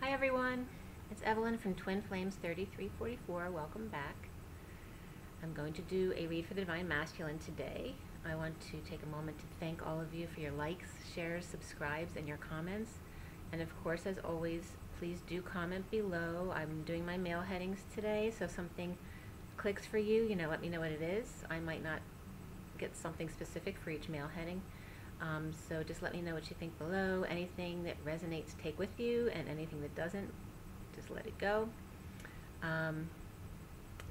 Hi everyone, it's Evelyn from Twin Flames 3344. Welcome back. I'm going to do a read for the Divine Masculine today. I want to take a moment to thank all of you for your likes, shares, subscribes, and your comments. And of course, as always, please do comment below. I'm doing my mail headings today, so if something clicks for you, let me know what it is. I might not get something specific for each mail heading. So just let me know what you think below. Anything that resonates, take with you, and anything that doesn't, just let it go.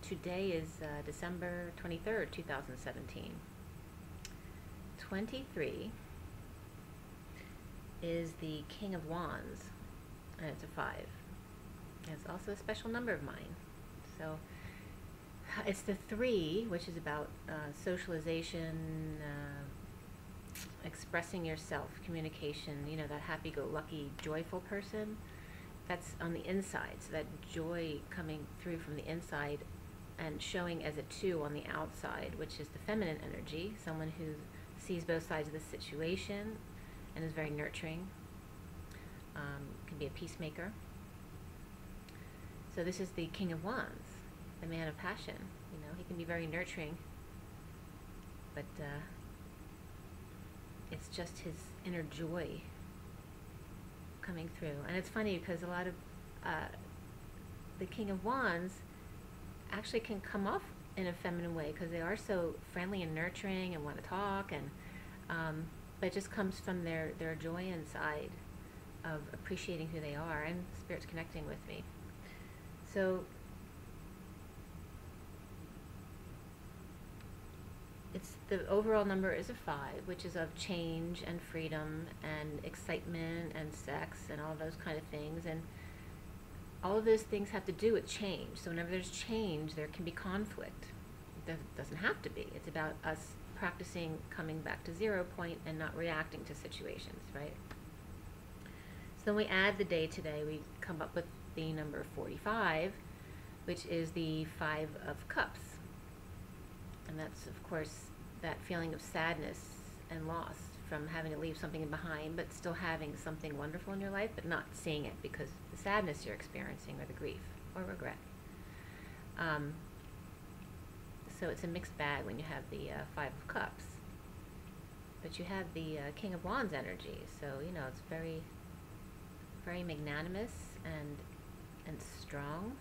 Today is December 23rd, 2017. 23 is the King of Wands, and it's a 5. And it's also a special number of mine. So it's the 3, which is about socialization, expressing yourself, communication, that happy-go-lucky, joyful person. That's on the inside, so that joy coming through from the inside and showing as a 2 on the outside, which is the feminine energy, someone who sees both sides of the situation and is very nurturing, can be a peacemaker. So this is the King of Wands, the man of passion. He can be very nurturing, but it's just his inner joy coming through. And it's funny because a lot of the King of Wands actually can come off in a feminine way because they are so friendly and nurturing and want to talk, and but it just comes from their joy inside of appreciating who they are, and Spirit's connecting with me. So the overall number is a 5, which is of change and freedom and excitement and sex and all those kind of things. And all of those things have to do with change. So whenever there's change, there can be conflict. It doesn't have to be. It's about us practicing coming back to 0 point and not reacting to situations, right? So then we add the day today. We come up with the number 45, which is the 5 of Cups. And that's, of course, that feeling of sadness and loss from having to leave something behind, but still having something wonderful in your life, but not seeing it because the sadness you're experiencing, or the grief, or regret. So it's a mixed bag when you have the 5 of Cups. But you have the King of Wands energy, so, it's very, very magnanimous and strong.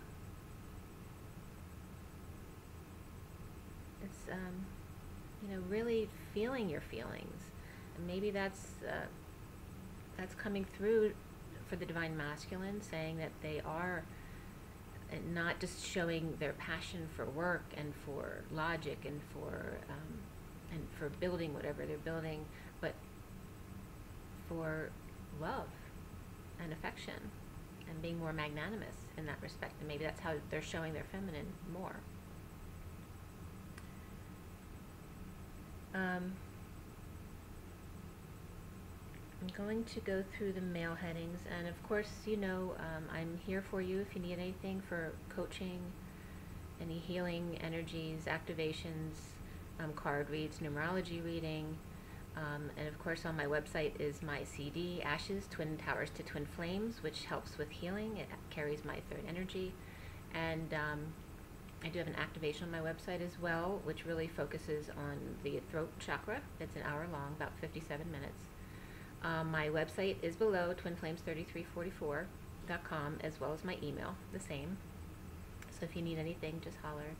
It's, really feeling your feelings. And maybe that's coming through for the Divine Masculine, saying that they are not just showing their passion for work and for logic and for building whatever they're building, but for love and affection and being more magnanimous in that respect. And maybe that's how they're showing their feminine more. I'm going to go through the mail headings, and of course, I'm here for you if you need anything for coaching, any healing energies, activations, card reads, numerology reading, and of course on my website is my CD, Ashes, Twin Towers to Twin Flames, which helps with healing. It carries my 3rd energy, and I do have an activation on my website as well, which really focuses on the throat chakra. It's an hour long, about 57 minutes. My website is below, twinflames3344.com, as well as my email, the same. So if you need anything, just holler.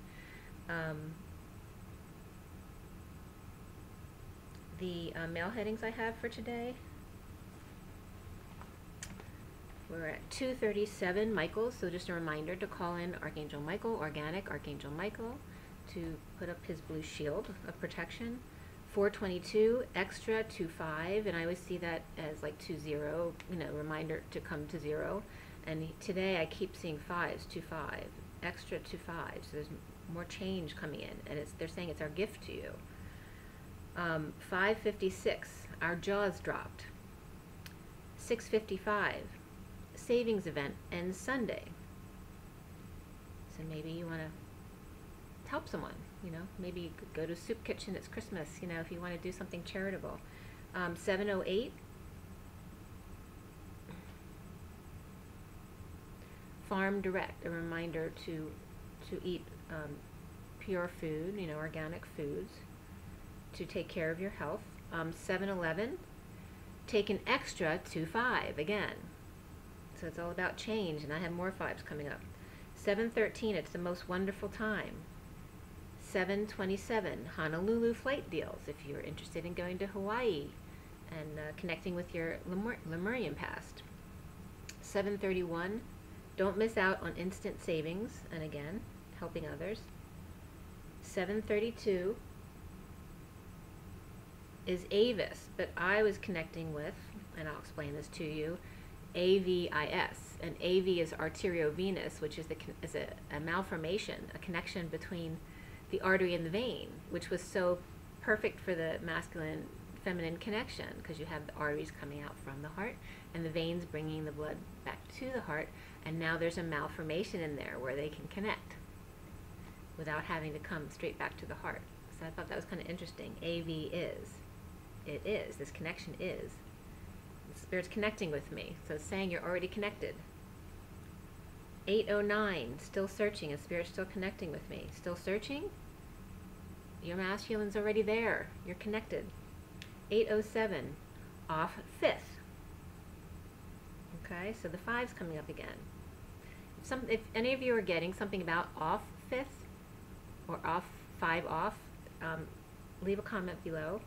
The mail headings I have for today. We're at 237 Michael, so just a reminder to call in Archangel Michael, Organic Archangel Michael, to put up his blue shield of protection. 422 extra 25, and I always see that as like 20, reminder to come to 0. And today I keep seeing 5s, 25, extra 25. So there's more change coming in, and they're saying it's our gift to you. 556, our jaws dropped. 655. Savings event ends Sunday. So maybe you want to help someone, maybe you could go to a soup kitchen, it's Christmas, if you want to do something charitable. 708, Farm Direct, a reminder to eat pure food, you know, organic foods, to take care of your health. 7-Eleven, take an extra 2-5 again. So it's all about change, and I have more 5s coming up. 7-13, it's the most wonderful time. 7-27, Honolulu flight deals if you're interested in going to Hawaii and connecting with your Lemurian past. 7-31, don't miss out on instant savings, and again, helping others. 7-32 is Avis, but I was connecting with, and I'll explain this to you, AVIS, and AV is arteriovenous, which is a malformation, a connection between the artery and the vein, which was so perfect for the masculine feminine connection, because you have the arteries coming out from the heart and the veins bringing the blood back to the heart, and now there's a malformation in there where they can connect without having to come straight back to the heart. So I thought that was kind of interesting. AV is. It is. This connection is. The Spirit's connecting with me. So it's saying you're already connected. 809, still searching, and Spirit's still connecting with me. Still searching? Your masculine's already there. You're connected. 807, off 5th. Okay, so the 5's coming up again. If any of you are getting something about off 5th or off 5 off, leave a comment below.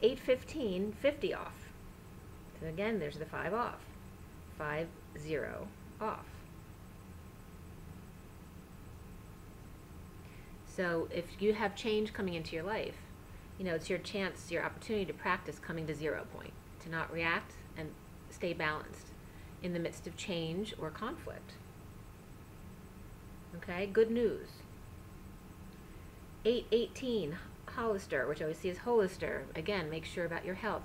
815, 50 off. So again, there's the 5 off. 50 off. So if you have change coming into your life, you know, it's your chance, your opportunity to practice coming to 0 point, to not react and stay balanced in the midst of change or conflict. Okay, good news. 818, Hollister, which I always see as Holister. Again, make sure about your health.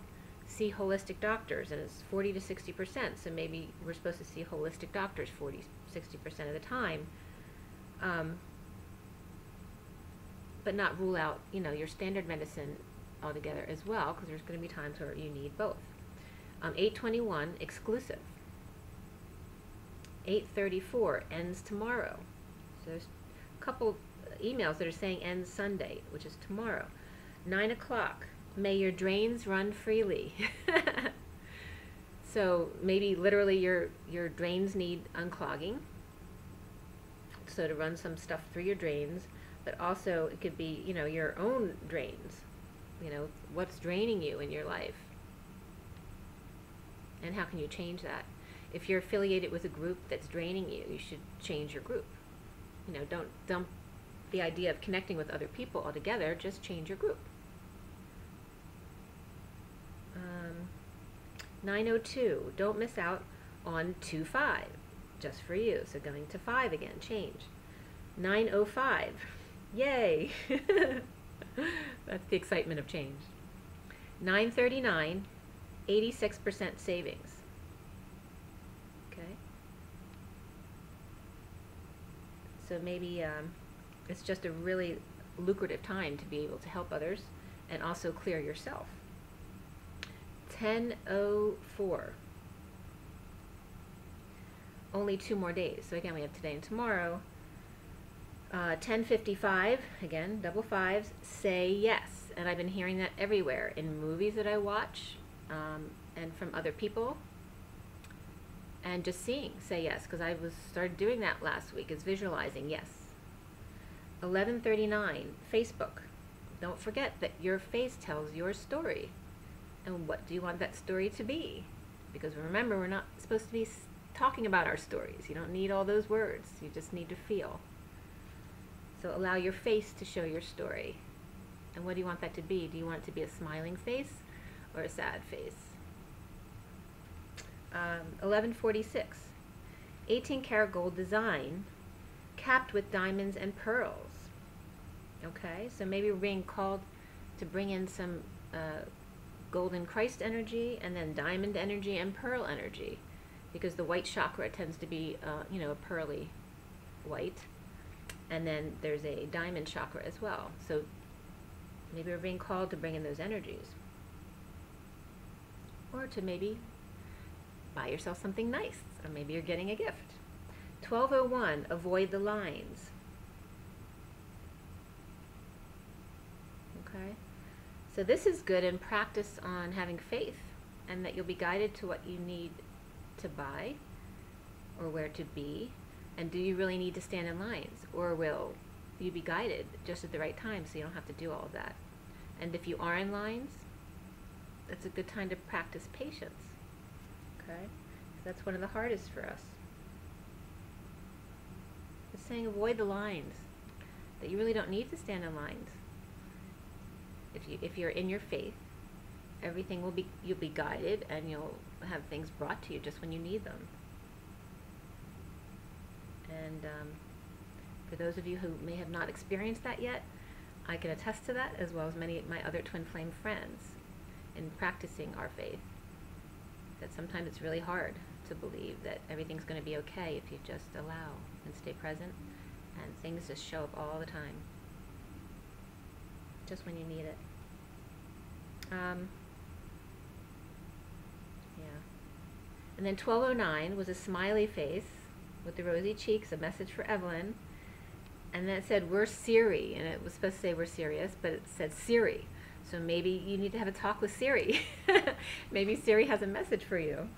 See holistic doctors, and it's 40 to 60%, so maybe we're supposed to see holistic doctors 40-60% of the time. But not rule out, you know, your standard medicine altogether as well, because there's going to be times where you need both. 821, exclusive. 834, ends tomorrow. So there's a couple emails that are saying ends Sunday, which is tomorrow. 9 o'clock, may your drains run freely. So maybe literally your drains need unclogging, so to run some stuff through your drains. But also it could be, you know, your own drains. You know, what's draining you in your life? And how can you change that? If you're affiliated with a group that's draining you, you should change your group. You know, don't dump the idea of connecting with other people altogether, just change your group. 902, don't miss out on 2-5, just for you. So going to 5 again, change. 905. Yay! That's the excitement of change. 939, 86% savings. Okay. So maybe it's just a really lucrative time to be able to help others and also clear yourself. 10:04. Only 2 more days. So again, we have today and tomorrow. 10:55, again, double 5s, say yes. And I've been hearing that everywhere, in movies that I watch, and from other people, and just seeing, say yes, because I started doing that last week, is visualizing yes. 11:39, Facebook. Don't forget that your face tells your story. And what do you want that story to be? Because remember, we're not supposed to be talking about our stories. You don't need all those words. You just need to feel. So allow your face to show your story. And what do you want that to be? Do you want it to be a smiling face or a sad face? 1146. 18-karat gold design capped with diamonds and pearls. Okay, so maybe we're being called to bring in some golden Christ energy, and then diamond energy and pearl energy, because the white chakra tends to be, you know, a pearly white. And then there's a diamond chakra as well. So maybe we're being called to bring in those energies. Or to maybe buy yourself something nice. Or maybe you're getting a gift. 1201, avoid the lines. Okay? So this is good in practice on having faith, and that you'll be guided to what you need to buy or where to be. And do you really need to stand in lines, or will you be guided just at the right time so you don't have to do all of that? And if you are in lines, that's a good time to practice patience. Okay? So that's one of the hardest for us. It's saying avoid the lines, that you really don't need to stand in lines. If you're in your faith, everything will be, you'll be guided, and you'll have things brought to you just when you need them. And for those of you who may have not experienced that yet, I can attest to that, as well as many of my other twin flame friends, in practicing our faith. That sometimes it's really hard to believe that everything's going to be okay if you just allow and stay present, and things just show up all the time, just when you need it. Yeah. And then 1209 was a smiley face with the rosy cheeks, a message for Evelyn. And then it said, we're Siri. And it was supposed to say we're serious, but it said Siri. So maybe you need to have a talk with Siri. Maybe Siri has a message for you.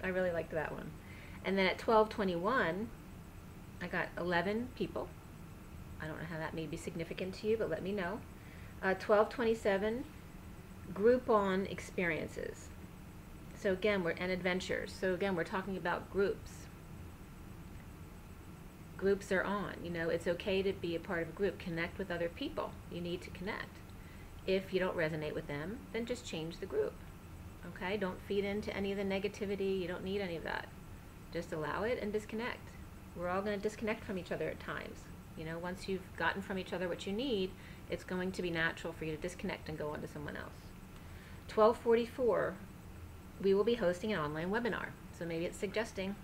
I really liked that one. And then at 1221, I got 11 people. I don't know how that may be significant to you, but let me know. 1227, Groupon experiences. So again, and adventures. So again, we're talking about groups. Groups are on. You know, it's okay to be a part of a group. Connect with other people. You need to connect. If you don't resonate with them, then just change the group. Okay? Don't feed into any of the negativity. You don't need any of that. Just allow it and disconnect. We're all going to disconnect from each other at times. You know, once you've gotten from each other what you need, it's going to be natural for you to disconnect and go on to someone else. 1244, we will be hosting an online webinar. So maybe it's suggesting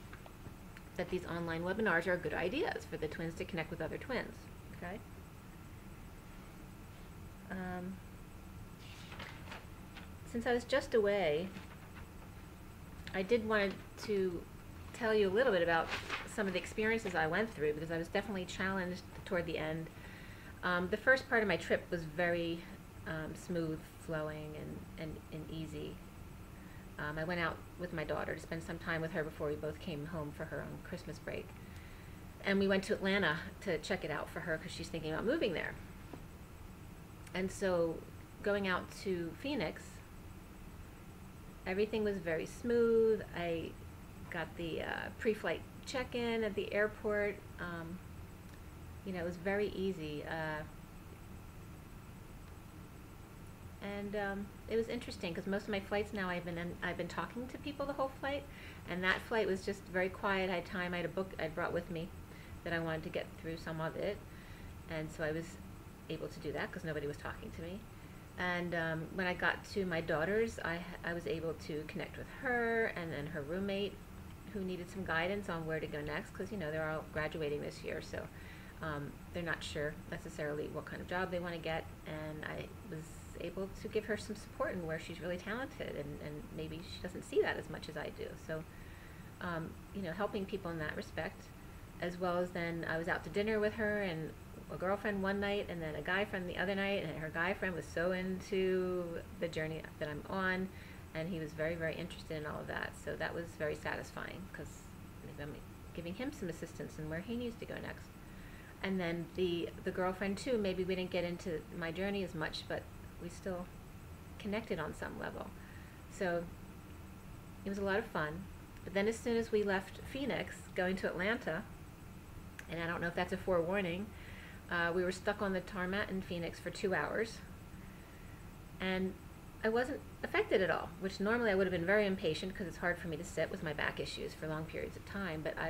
that these online webinars are good ideas for the twins to connect with other twins. Okay? Since I was just away, I did want to tell you a little bit about some of the experiences I went through, because I was definitely challenged toward the end. The first part of my trip was very smooth, flowing, and easy. I went out with my daughter to spend some time with her before we both came home for her on Christmas break. And we went to Atlanta to check it out for her because she's thinking about moving there. And so going out to Phoenix, everything was very smooth. I got the pre-flight check-in at the airport. You know, it was very easy. And it was interesting because most of my flights now I've been talking to people the whole flight, and that flight was just very quiet. I had time. I had a book I brought with me that I wanted to get through some of it, and so I was able to do that because nobody was talking to me. And when I got to my daughter's, I was able to connect with her and then her roommate, who needed some guidance on where to go next, because you know they're all graduating this year, so they're not sure necessarily what kind of job they want to get, and I was able to give her some support in where she's really talented, and maybe she doesn't see that as much as I do. So, you know, helping people in that respect, as well as then I was out to dinner with her and a girlfriend one night, and then a guy friend the other night, and her guy friend was so into the journey that I'm on, and he was very, very interested in all of that. So that was very satisfying because I'm giving him some assistance in where he needs to go next. And then the girlfriend too, maybe we didn't get into my journey as much, but we still connected on some level. So it was a lot of fun. But then as soon as we left Phoenix, going to Atlanta, and I don't know if that's a forewarning, we were stuck on the tarmac in Phoenix for 2 hours. And I wasn't affected at all, which normally I would have been very impatient because it's hard for me to sit with my back issues for long periods of time. But I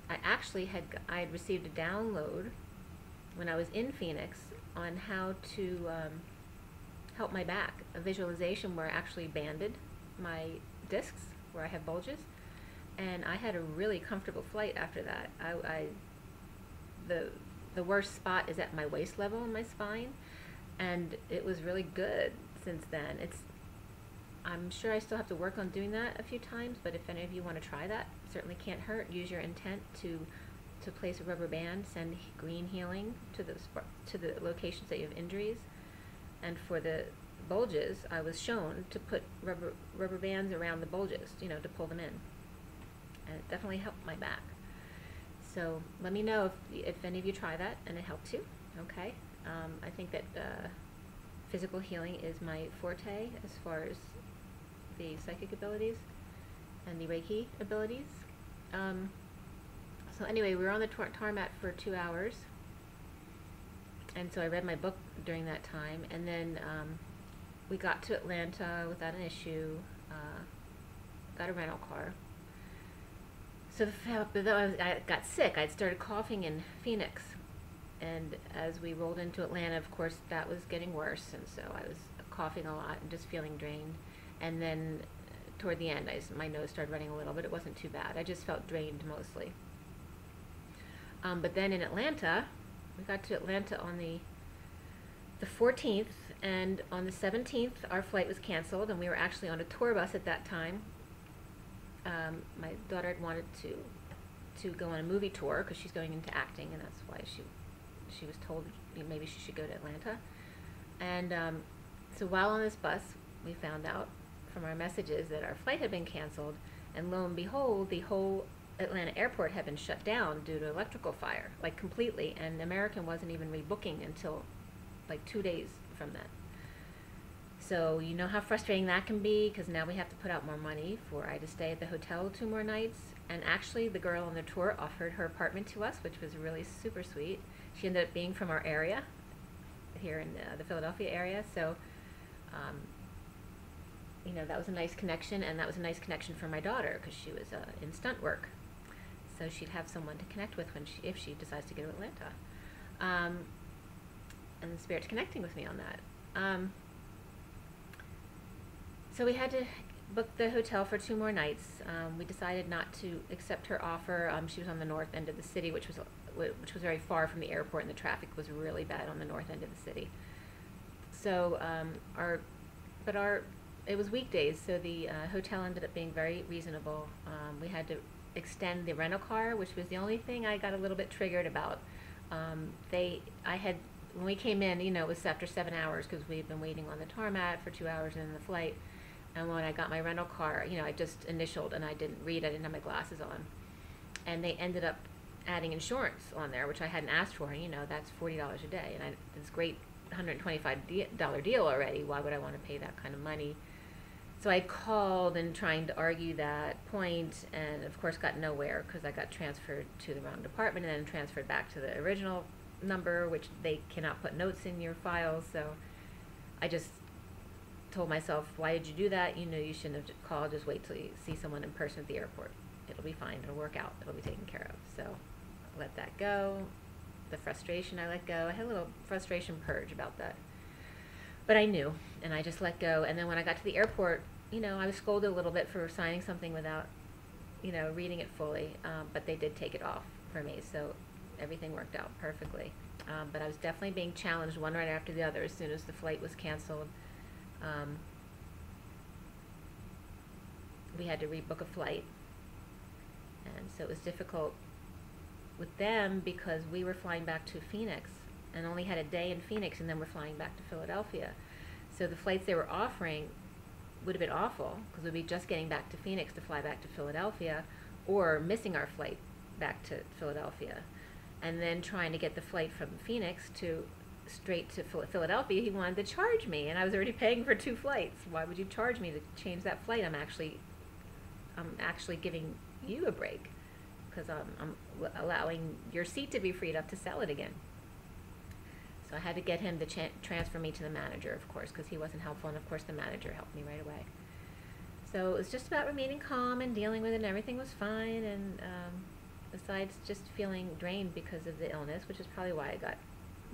had received a download when I was in Phoenix on how to help my back, a visualization where I actually banded my discs where I have bulges, and I had a really comfortable flight after that. The worst spot is at my waist level in my spine, and it was really good since then. I'm sure I still have to work on doing that a few times, but if any of you want to try that, certainly can't hurt. Use your intent to place a rubber band, send green healing to the locations that you have injuries. And for the bulges, I was shown to put rubber bands around the bulges, to pull them in. And it definitely helped my back. So let me know if any of you try that and it helps you. Okay. I think that physical healing is my forte as far as the psychic abilities and the Reiki abilities. So anyway, we were on the tarmac for 2 hours, and so I read my book during that time, and then we got to Atlanta without an issue, got a rental car. So I got sick. I'd started coughing in Phoenix, and as we rolled into Atlanta, of course, that was getting worse, and so I was coughing a lot and just feeling drained. And then toward the end, my nose started running a little, but it wasn't too bad. I just felt drained mostly. But then in Atlanta, we got to Atlanta on the 14th, and on the 17th, our flight was canceled, and we were actually on a tour bus at that time. My daughter had wanted to go on a movie tour because she's going into acting, and that's why she was told maybe she should go to Atlanta. And so while on this bus, we found out from our messages that our flight had been canceled, and lo and behold, the whole Atlanta airport had been shut down due to electrical fire, like completely, and American wasn't even rebooking until like 2 days from that. So you know how frustrating that can be, because now we have to put out more money for I to stay at the hotel 2 more nights. And actually the girl on the tour offered her apartment to us, which was really super sweet. She ended up being from our area here in the Philadelphia area, so that was a nice connection, and that was a nice connection for my daughter because she was in stunt work, so she'd have someone to connect with if she decides to go to Atlanta. And the Spirit's connecting with me on that. So we had to book the hotel for 2 more nights. We decided not to accept her offer. She was on the north end of the city, which was very far from the airport, and the traffic was really bad on the north end of the city. So it was weekdays, so the hotel ended up being very reasonable. We had to extend the rental car, which was the only thing I got a little bit triggered about. When we came in, it was after 7 hours because we had been waiting on the tarmac for 2 hours in the flight. And when I got my rental car, I just initialed and I didn't read. I didn't have my glasses on. And they ended up adding insurance on there, which I hadn't asked for. That's $40 a day. And it's a great $125 deal already. Why would I want to pay that kind of money? So I called and trying to argue that point, and of course got nowhere because I got transferred to the wrong department and then transferred back to the original number, which they cannot put notes in your files. So I just told myself, why did you do that? You shouldn't have called. Just wait till you see someone in person at the airport. It'll be fine. It'll work out. It'll be taken care of. So I let that go. The frustration I let go. I had a little frustration purge about that. But I knew, and I just let go. And then when I got to the airport, I was scolded a little bit for signing something without, reading it fully. But they did take it off for me, so everything worked out perfectly. But I was definitely being challenged one right after the other as soon as the flight was canceled. We had to rebook a flight, and so it was difficult with them because we were flying back to Phoenix and only had a day in Phoenix, and then we're flying back to Philadelphia. So the flights they were offering would have been awful because we'd be just getting back to Phoenix to fly back to Philadelphia, or missing our flight back to Philadelphia, and then trying to get the flight from Phoenix straight to Philadelphia. He wanted to charge me, and I was already paying for 2 flights. Why would you charge me to change that flight? I'm actually giving you a break because I'm allowing your seat to be freed up to sell it again. So I had to get him to transfer me to the manager, of course, because he wasn't helpful, and of course the manager helped me right away. So it was just about remaining calm and dealing with it, and everything was fine. And besides just feeling drained because of the illness, which is probably why I got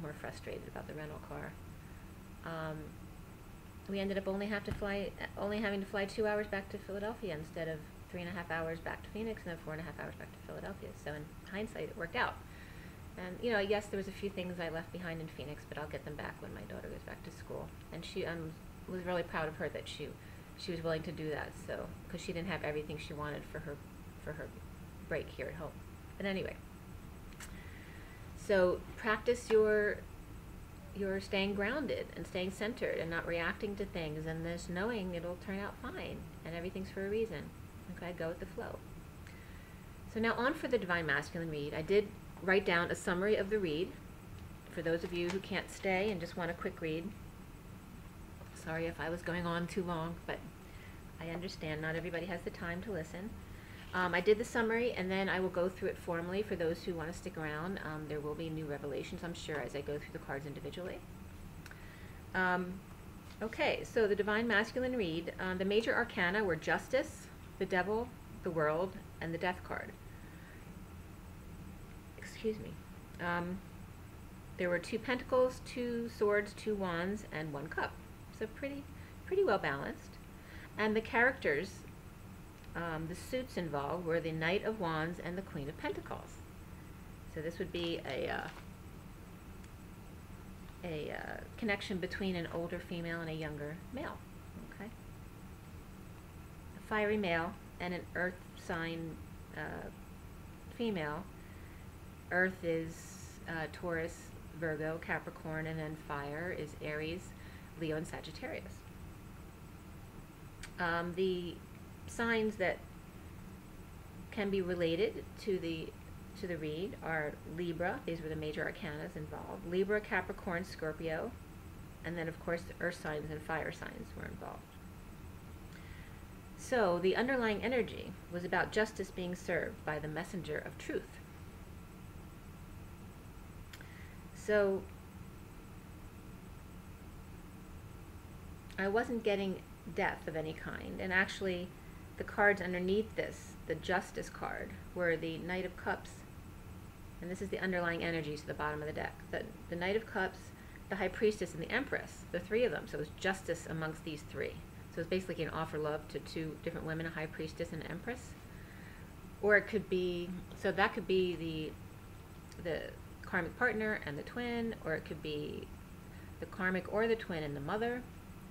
more frustrated about the rental car. We ended up only having to fly 2 hours back to Philadelphia instead of 3.5 hours back to Phoenix and then 4.5 hours back to Philadelphia. So in hindsight, it worked out. And yes, there was a few things I left behind in Phoenix, but I'll get them back when my daughter goes back to school. And she was really proud of her that she she was willing to do that, so, because she didn't have everything she wanted for her break here at home. But anyway, so practice your staying grounded and staying centered and not reacting to things, and this knowing it'll turn out fine and everything's for a reason. Okay, go with the flow. So now on for the Divine Masculine read. I did write down a summary of the read for those of you who can't stay and just want a quick read. Sorry if I was going on too long, but I understand not everybody has the time to listen. I did the summary, and then I will go through it formally for those who want to stick around. There will be new revelations, I'm sure, as I go through the cards individually. Okay, so the Divine Masculine read. The major arcana were Justice, the Devil, the World, and the Death card. Excuse me. There were 2 Pentacles, 2 Swords, 2 Wands, and 1 Cup. So pretty well balanced. And the characters, the suits involved were the Knight of Wands and the Queen of Pentacles. So this would be a connection between an older female and a younger male. Okay. A fiery male and an earth sign female. Earth is Taurus, Virgo, Capricorn, and then fire is Aries, Leo, and Sagittarius. The signs that can be related to the read are Libra. These were the major arcanas involved. Libra, Capricorn, Scorpio, and then of course the earth signs and fire signs were involved. So the underlying energy was about justice being served by the messenger of truth. So I wasn't getting death of any kind, and actually the cards underneath this, the Justice card, were the Knight of Cups, and this is the underlying energies at the bottom of the deck. The Knight of Cups, the High Priestess, and the Empress, the 3 of them. So it was justice amongst these 3. So it's basically an offer love to 2 different women, a High Priestess and an Empress. Or it could be, so that could be the karmic partner and the twin, or it could be the karmic or the twin and the mother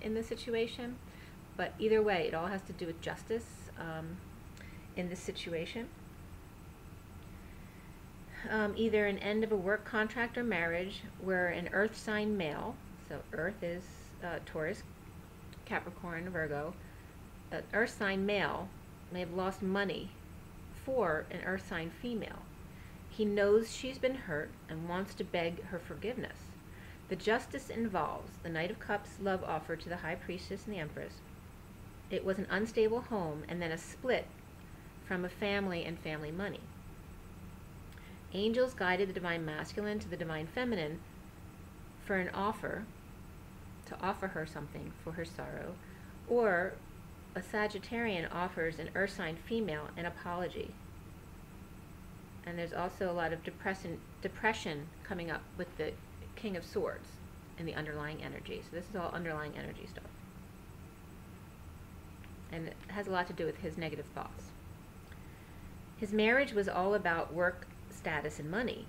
in the situation. But either way, it all has to do with justice in this situation. Either an end of a work contract or marriage where an earth sign male, so earth is Taurus, Capricorn, Virgo, an earth sign male may have lost money for an earth sign female. He knows she's been hurt and wants to beg her forgiveness. The justice involves the Knight of Cups love offer to the High Priestess and the Empress. It was an unstable home and then a split from a family and family money. Angels guided the Divine Masculine to the Divine Feminine for an offer, to offer her something for her sorrow, or a Sagittarian offers an earth sign female an apology. And there's also a lot of depression coming up with the King of Swords in the underlying energy. So this is all underlying energy stuff. And it has a lot to do with his negative thoughts. His marriage was all about work, status, and money.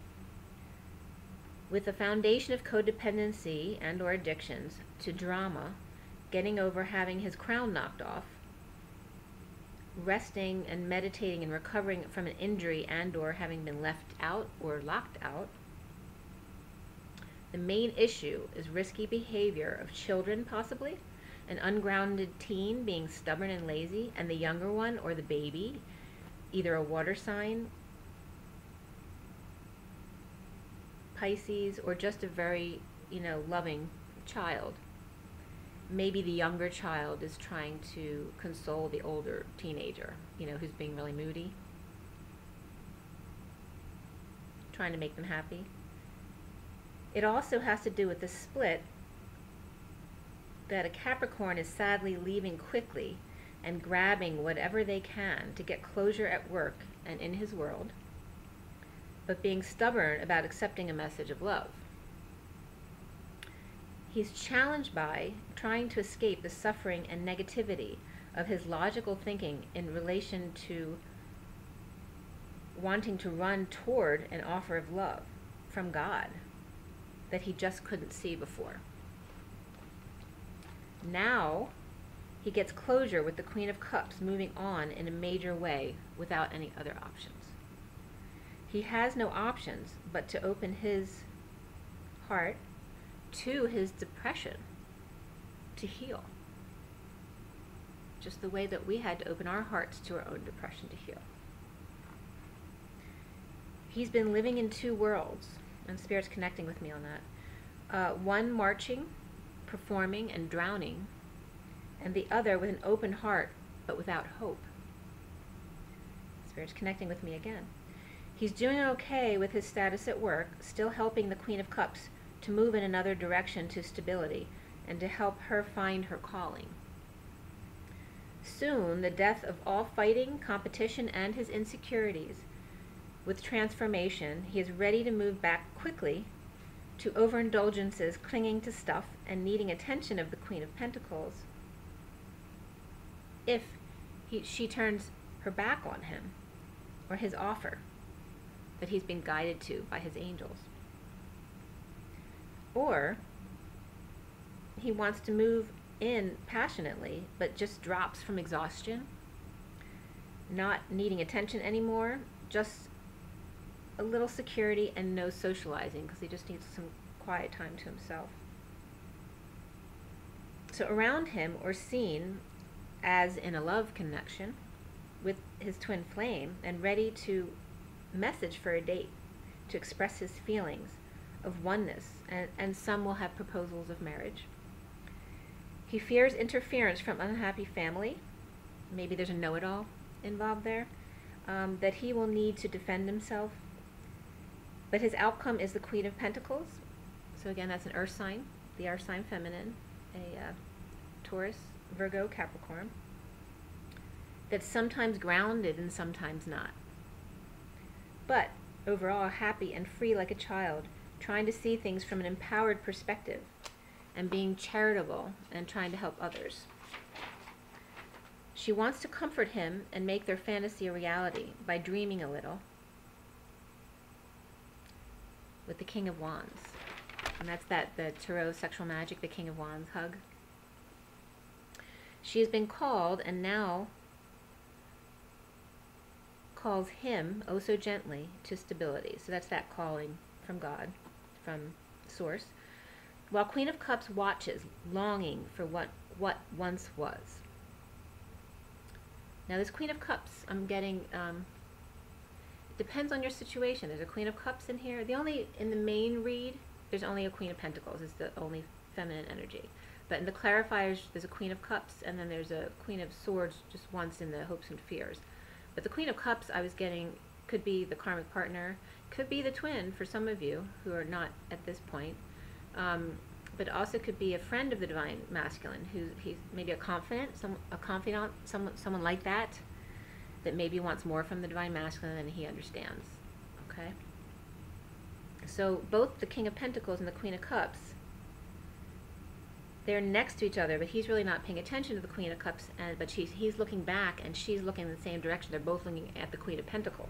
With a foundation of codependency and or addictions to drama, getting over having his crown knocked off, resting and meditating and recovering from an injury and or having been left out or locked out. The main issue is risky behavior of children, possibly, an ungrounded teen being stubborn and lazy, and the younger one or the baby, either a water sign, Pisces, or just a very, loving child. Maybe the younger child is trying to console the older teenager, who's being really moody, trying to make them happy. It also has to do with the split that a Capricorn is sadly leaving quickly and grabbing whatever they can to get closure at work and in his world, but being stubborn about accepting a message of love. He's challenged by trying to escape the suffering and negativity of his logical thinking in relation to wanting to run toward an offer of love from God that he just couldn't see before. Now, He gets closure with the Queen of Cups moving on in a major way without any other options. He has no options but to open his heart to his depression to heal. Just the way that we had to open our hearts to our own depression to heal. He's been living in two worlds, and Spirit's connecting with me on that. One marching, performing, and drowning, and the other with an open heart but without hope. Spirit's connecting with me again. He's doing okay with his status at work, still helping the Queen of Cups to move in another direction to stability and to help her find her calling. Soon, the death of all fighting, competition, and his insecurities. With transformation, he is ready to move back quickly to overindulgences, clinging to stuff, and needing attention of the Queen of Pentacles if she turns her back on him or his offer that he's been guided to by his angels. Or he wants to move in passionately, but just drops from exhaustion, not needing attention anymore, just a little security and no socializing because he just needs some quiet time to himself. So around him, or seen as in a love connection with his twin flame and ready to message for a date, to express his feelings of oneness, and some will have proposals of marriage. He fears interference from unhappy family. Maybe there's a know-it-all involved there, that he will need to defend himself. But his outcome is the Queen of Pentacles. So again, that's an earth sign, the earth sign feminine, a Taurus, Virgo, Capricorn, that's sometimes grounded and sometimes not. But overall happy and free like a child, trying to see things from an empowered perspective and being charitable and trying to help others. She wants to comfort him and make their fantasy a reality by dreaming a little with the King of Wands. And that's the Tarot sexual magic, the King of Wands hug. She has been called and now calls him, oh so gently, to stability. So that's that calling from God, from Source. While Queen of Cups watches, longing for what once was. Now this Queen of Cups, I'm getting, it depends on your situation. There's a Queen of Cups in here. In the main read, there's only a Queen of Pentacles. It's the only feminine energy. But in the clarifiers, there's a Queen of Cups, and then there's a Queen of Swords just once in the Hopes and Fears. But the Queen of Cups I was getting could be the karmic partner, could be the twin for some of you who are not at this point, but also could be a friend of the Divine Masculine, he's maybe a confidant, someone like that maybe wants more from the Divine Masculine than he understands. Okay? So both the King of Pentacles and the Queen of Cups, they're next to each other, but he's really not paying attention to the Queen of Cups, but he's looking back and she's looking in the same direction. They're both looking at the Queen of Pentacles.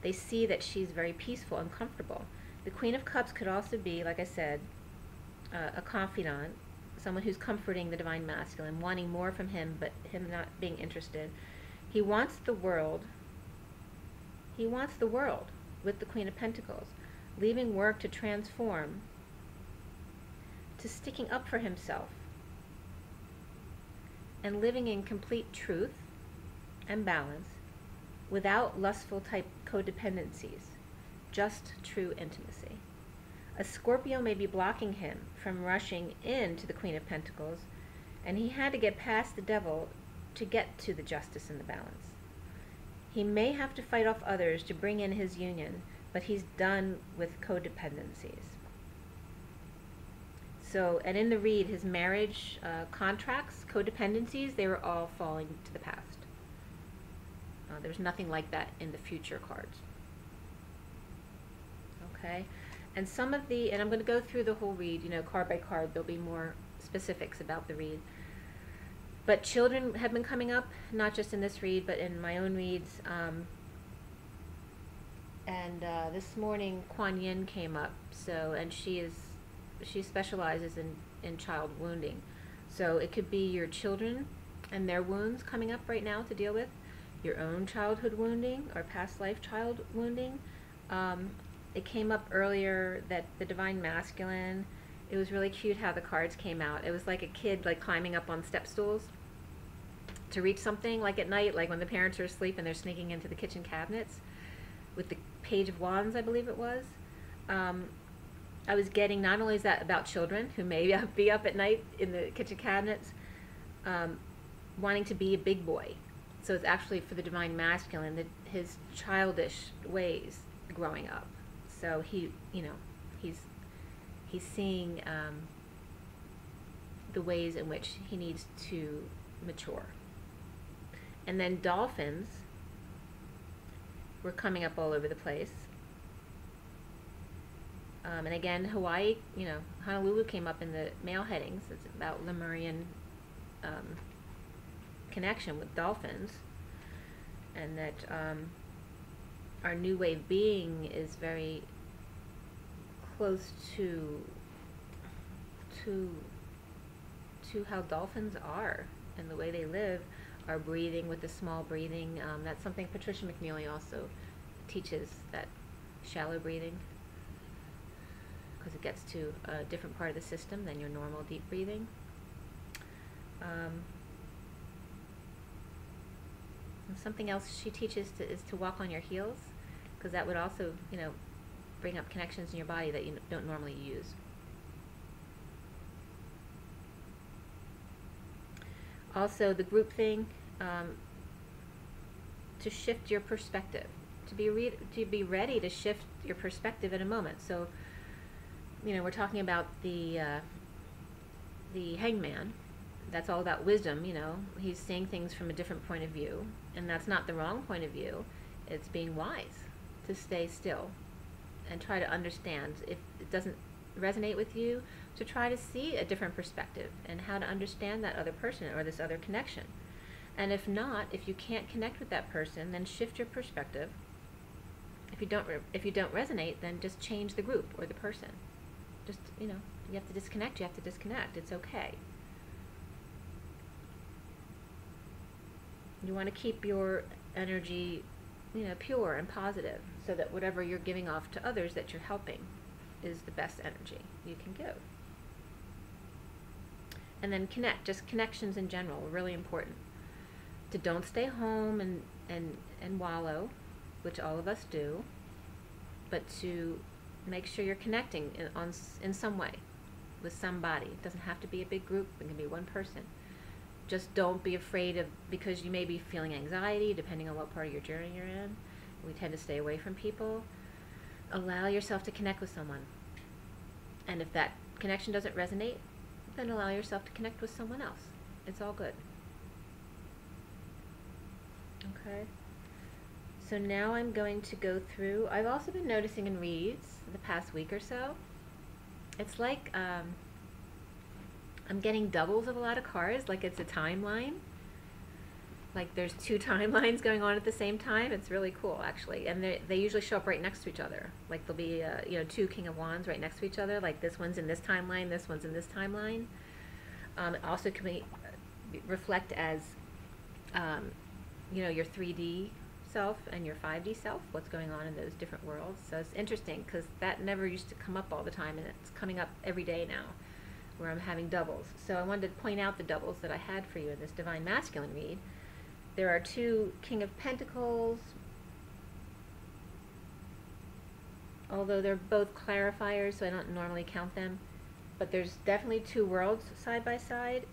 They see that she's very peaceful and comfortable. The Queen of Cups could also be, like I said, a confidant, someone who's comforting the Divine Masculine, wanting more from him, but him not being interested. He wants the world. He wants the world with the Queen of Pentacles, leaving work to transform, to sticking up for himself, and living in complete truth and balance without lustful type codependencies, just true intimacy. A Scorpio may be blocking him from rushing into the Queen of Pentacles, and he had to get past the devil to get to the justice and the balance. He may have to fight off others to bring in his union, but he's done with codependencies. So, and in the read, his marriage contracts, codependencies, they were all falling to the past. There's nothing like that in the future cards. Okay? And some of the, and I'm going to go through the whole read, card by card. There'll be more specifics about the read. But children have been coming up, not just in this read, but in my own reads. And this morning Kuan Yin came up, and she specializes in child wounding. So it could be your children and their wounds coming up right now to deal with, your own childhood wounding or past life child wounding. It came up earlier that the Divine Masculine, it was really cute how the cards came out. It was like a kid like climbing up on step stools to reach something, like at night, like when the parents are asleep and they're sneaking into the kitchen cabinets with the Page of Wands, I believe it was. I was getting, not only is that about children who may be up at night in the kitchen cabinets, wanting to be a big boy. So it's actually for the Divine Masculine, his childish ways growing up. So he's seeing the ways in which he needs to mature. And then dolphins were coming up all over the place. And again, Hawaii, Honolulu came up in the male headings. It's about Lemurian connection with dolphins. And that our new wave being is very close to how dolphins are and the way they live, our breathing with the small breathing. That's something Patricia McNeely also teaches, that shallow breathing, because it gets to a different part of the system than your normal deep breathing. And something else she teaches is to walk on your heels, because that would also, bring up connections in your body that you don't normally use. Also, the group thing, to shift your perspective, to be ready to shift your perspective in a moment. So, we're talking about the hangman. That's all about wisdom. He's seeing things from a different point of view, and that's not the wrong point of view. It's being wise to stay still and try to understand. If it doesn't resonate with you, to try to see a different perspective and how to understand that other person or this other connection. And if not, if you can't connect with that person, then shift your perspective. If you don't resonate, then just change the group or the person. Just, you have to disconnect, you have to disconnect. It's okay. You want to keep your energy, pure and positive, so that whatever you're giving off to others that you're helping is the best energy you can give. And then connect. Just connections in general are really important. To don't stay home and wallow, which all of us do, but to make sure you're connecting in some way with somebody. It doesn't have to be a big group. It can be one person. Just don't be afraid of, because you may be feeling anxiety depending on what part of your journey you're in. We tend to stay away from people. Allow yourself to connect with someone. And if that connection doesn't resonate, then allow yourself to connect with someone else. It's all good. Okay. So now I'm going to go through, I've also been noticing in reads the past week or so, it's like I'm getting doubles of a lot of cards, like it's a timeline. Like there's two timelines going on at the same time. It's really cool, actually. And they usually show up right next to each other. Like there'll be, two King of Wands right next to each other. Like this one's in this timeline, this one's in this timeline. It also can reflect as, your 3D self and your 5D self, what's going on in those different worlds. So it's interesting, because that never used to come up all the time, and it's coming up every day now, where I'm having doubles. So I wanted to point out the doubles that I had for you in this Divine Masculine read. There are two King of Pentacles, although they're both clarifiers, so I don't normally count them. But there's definitely two worlds side by side,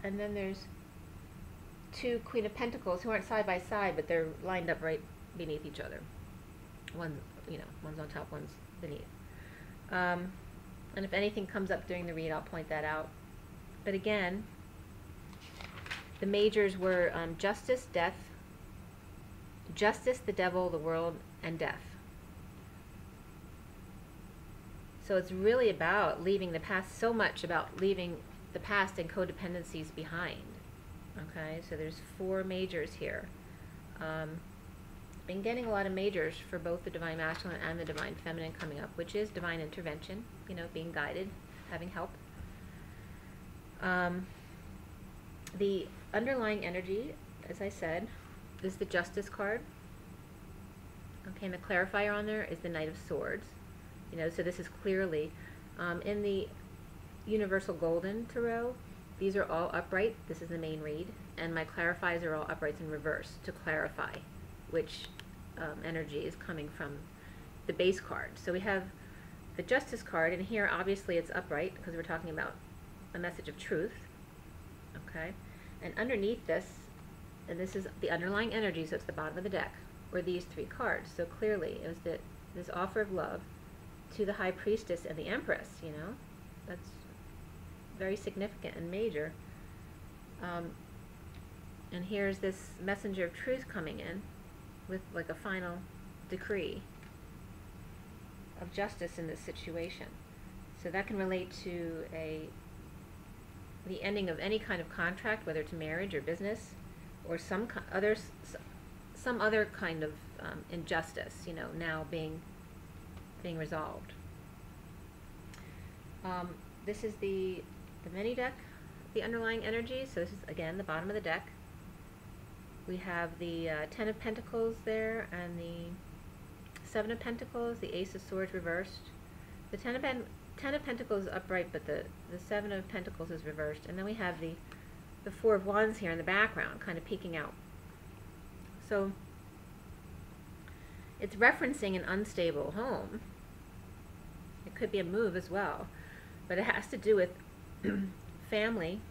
and then there's two Queen of Pentacles who aren't side by side, but they're lined up right beneath each other. One's on top, one's beneath. And if anything comes up during the read, I'll point that out. But again, the majors were justice, death, justice, the devil, the world, and death. So it's really about leaving the past, so much about leaving the past and codependencies behind. Okay, so there's four majors here. been getting a lot of majors for both the divine masculine and the divine feminine coming up, which is divine intervention, being guided, having help. The underlying energy, as I said, is the Justice card. Okay, and the clarifier on there is the Knight of Swords. So this is clearly, in the Universal Golden Tarot, these are all upright. This is the main read. And my clarifiers are all uprights in reverse to clarify which energy is coming from the base card. So we have the Justice card, and here obviously it's upright because we're talking about a message of truth. Okay? And underneath this, and this is the underlying energy, so it's the bottom of the deck, were these three cards. So clearly it was this offer of love to the High Priestess and the Empress, That's very significant and major. And here's this messenger of truth coming in with like a final decree of justice in this situation. So that can relate to the ending of any kind of contract, whether it's marriage or business, or some other kind of injustice, now being resolved. This is the mini deck, the underlying energy. So this is again the bottom of the deck. We have the Ten of Pentacles there, and the Seven of Pentacles, the Ace of Swords reversed. The Ten of Pentacles is upright, but the Seven of Pentacles is reversed. And then we have the Four of Wands here in the background, kind of peeking out. So it's referencing an unstable home. It could be a move as well, but it has to do with family,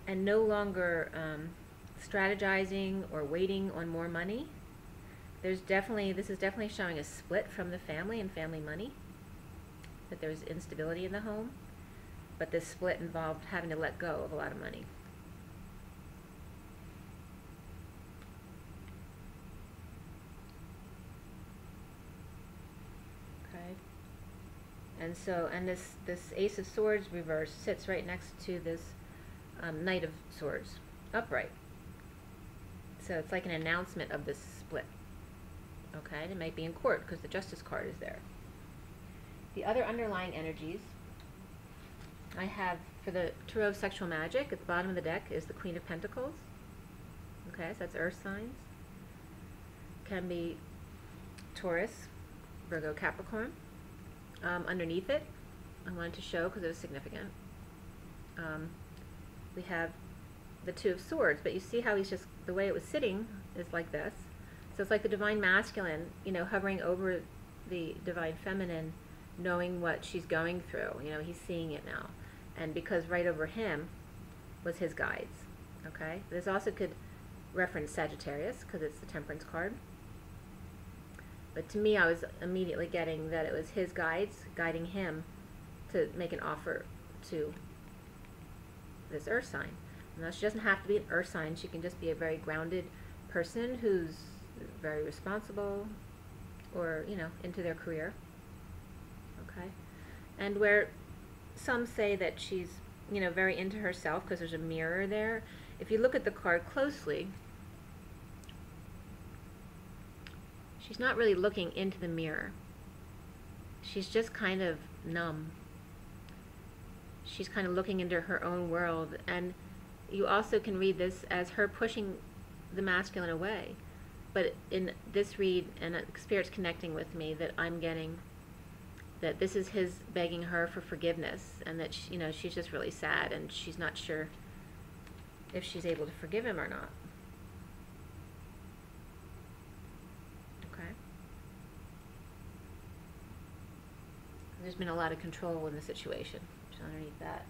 and no longer strategizing or waiting on more money. This is definitely showing a split from the family and family money, that there's instability in the home, but this split involved having to let go of a lot of money. Okay. And this Ace of Swords reverse sits right next to this Knight of Swords upright. So it's like an announcement of this split. Okay, and it might be in court because the Justice card is there. The other underlying energies I have for the Tarot of Sexual Magic at the bottom of the deck is the Queen of Pentacles. Okay, so that's earth signs. Can be Taurus, Virgo, Capricorn. Underneath it, I wanted to show because it was significant. We have the Two of Swords, but you see how he's just, the way it was sitting is like this. So it's like the divine masculine, hovering over the divine feminine, knowing what she's going through. He's seeing it now. And because right over him was his guides. Okay? This also could reference Sagittarius because it's the Temperance card. But to me, I was immediately getting that it was his guides guiding him to make an offer to this earth sign. Now, she doesn't have to be an earth sign. She can just be a very grounded person who's very responsible, or into their career. Okay, and where some say that she's very into herself because there's a mirror there. If you look at the card closely, she's not really looking into the mirror. She's just kind of numb. She's kind of looking into her own world, and you also can read this as her pushing the masculine away. But in this read, and Spirit's connecting with me, that I'm getting that this is his begging her for forgiveness, and that she's just really sad, and she's not sure if she's able to forgive him or not. Okay. There's been a lot of control in the situation. Just underneath that,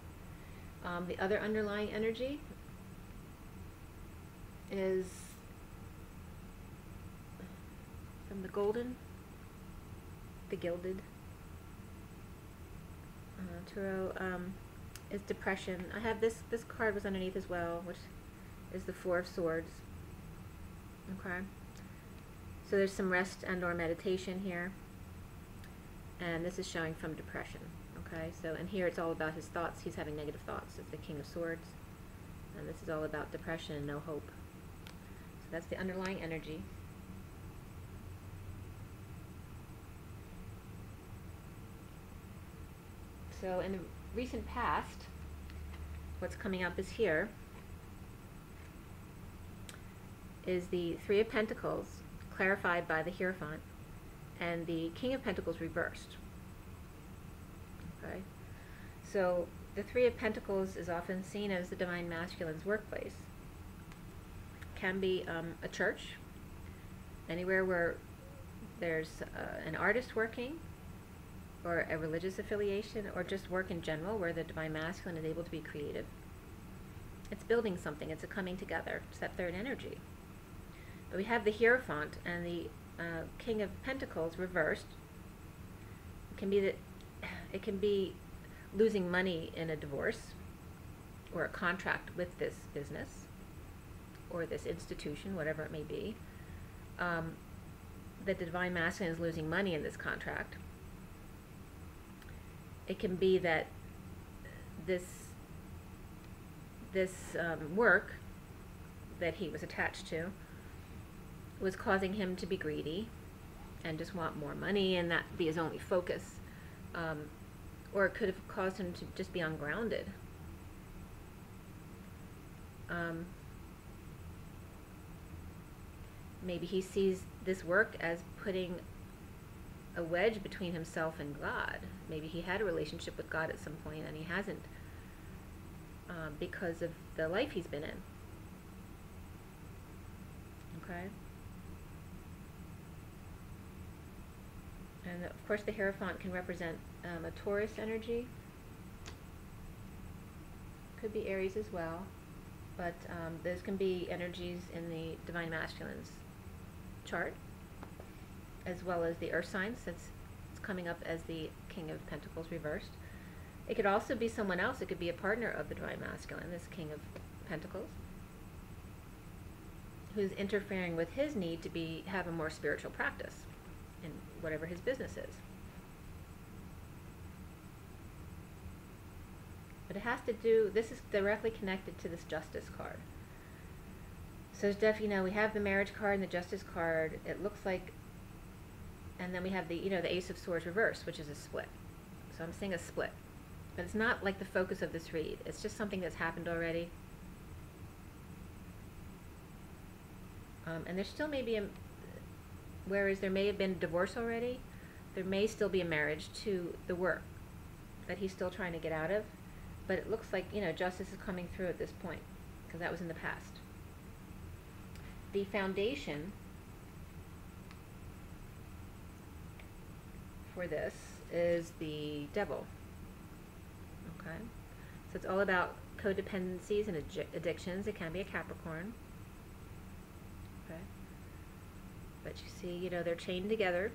the other underlying energy is from the golden, the gilded tarot, is depression. I have this card was underneath as well, which is the Four of Swords. Okay, so there's some rest and or meditation here, and this is showing from depression. Okay, so and here it's all about his thoughts. He's having negative thoughts. It's the King of Swords, and this is all about depression and no hope. That's the underlying energy. So in the recent past, what's coming up is here is the Three of Pentacles clarified by the Hierophant and the King of Pentacles reversed. Okay? So the Three of Pentacles is often seen as the Divine Masculine's workplace. Can be a church, anywhere where there's an artist working, or a religious affiliation, or just work in general where the Divine Masculine is able to be creative. It's building something. It's a coming together. It's that third energy. But we have the Hierophant and the King of Pentacles reversed. It can be losing money in a divorce, or a contract with this business, or this institution, whatever it may be. That the Divine Masculine is losing money in this contract. It can be that this work that he was attached to was causing him to be greedy and just want more money, and that be his only focus. Or it could have caused him to just be ungrounded. Maybe he sees this work as putting a wedge between himself and God. Maybe he had a relationship with God at some point and he hasn't, because of the life he's been in. Okay? And of course the Hierophant can represent a Taurus energy. Could be Aries as well. But those can be energies in the Divine Masculine's chart, as well as the Earth signs, since it's coming up as the King of Pentacles reversed. It could also be someone else. It could be a partner of the Divine Masculine, this King of Pentacles, who's interfering with his need to have a more spiritual practice in whatever his business is. But it has to do, this is directly connected to this Justice card. So Steph, we have the Marriage card and the Justice card. It looks like, and then we have the, the Ace of Swords reversed, which is a split. So I'm seeing a split. But it's not like the focus of this read. It's just something that's happened already. And there still may be whereas there may have been divorce already, there may still be a marriage to the work that he's still trying to get out of. But it looks like, justice is coming through at this point, because that was in the past. The foundation for this is the Devil. Okay? So it's all about codependencies and addictions. It can be a Capricorn. Okay? But you see, they're chained together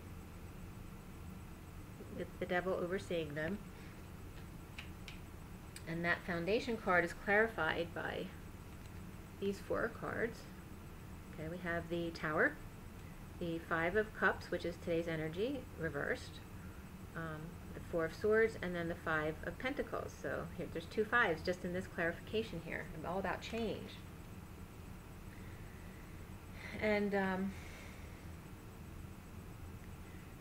with the Devil overseeing them. And that foundation card is clarified by these 4 cards. Okay, we have the Tower, the 5 of Cups, which is today's energy, reversed, the 4 of Swords, and then the 5 of Pentacles. So here, there's 2 5s just in this clarification here. It's all about change. And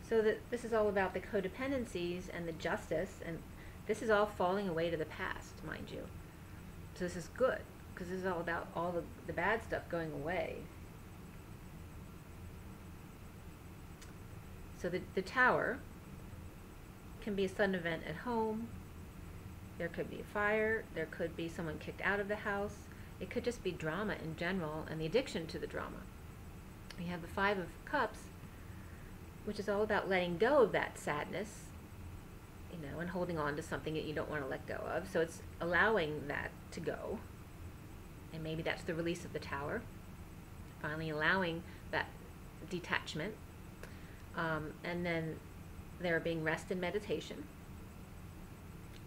so this is all about the codependencies and the justice, and this is all falling away to the past, mind you. So this is good, because this is all about all the bad stuff going away. So the Tower can be a sudden event at home. There could be a fire. There could be someone kicked out of the house. It could just be drama in general and the addiction to the drama. We have the 5 of Cups, which is all about letting go of that sadness, and holding on to something that you don't want to let go of. So it's allowing that to go. And maybe that's the release of the Tower. Finally allowing that detachment. And then there being rest and meditation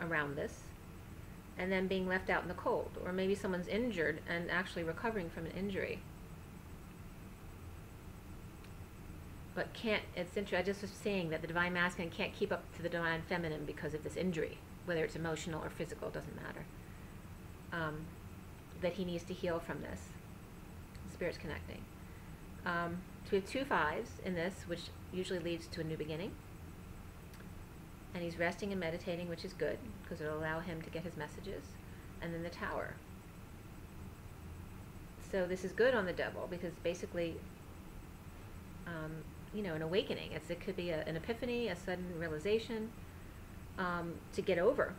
around this. And then being left out in the cold. Or maybe someone's injured and actually recovering from an injury. But it's interesting, I just was saying that the Divine Masculine can't keep up to the Divine Feminine because of this injury, whether it's emotional or physical, it doesn't matter. That he needs to heal from this. The Spirit's connecting. So we have 2 5s in this, which usually leads to a new beginning. And he's resting and meditating, which is good, because it'll allow him to get his messages. And then the Tower. So this is good on the Devil, because basically, you know, an awakening. It could be an epiphany, a sudden realization, to get over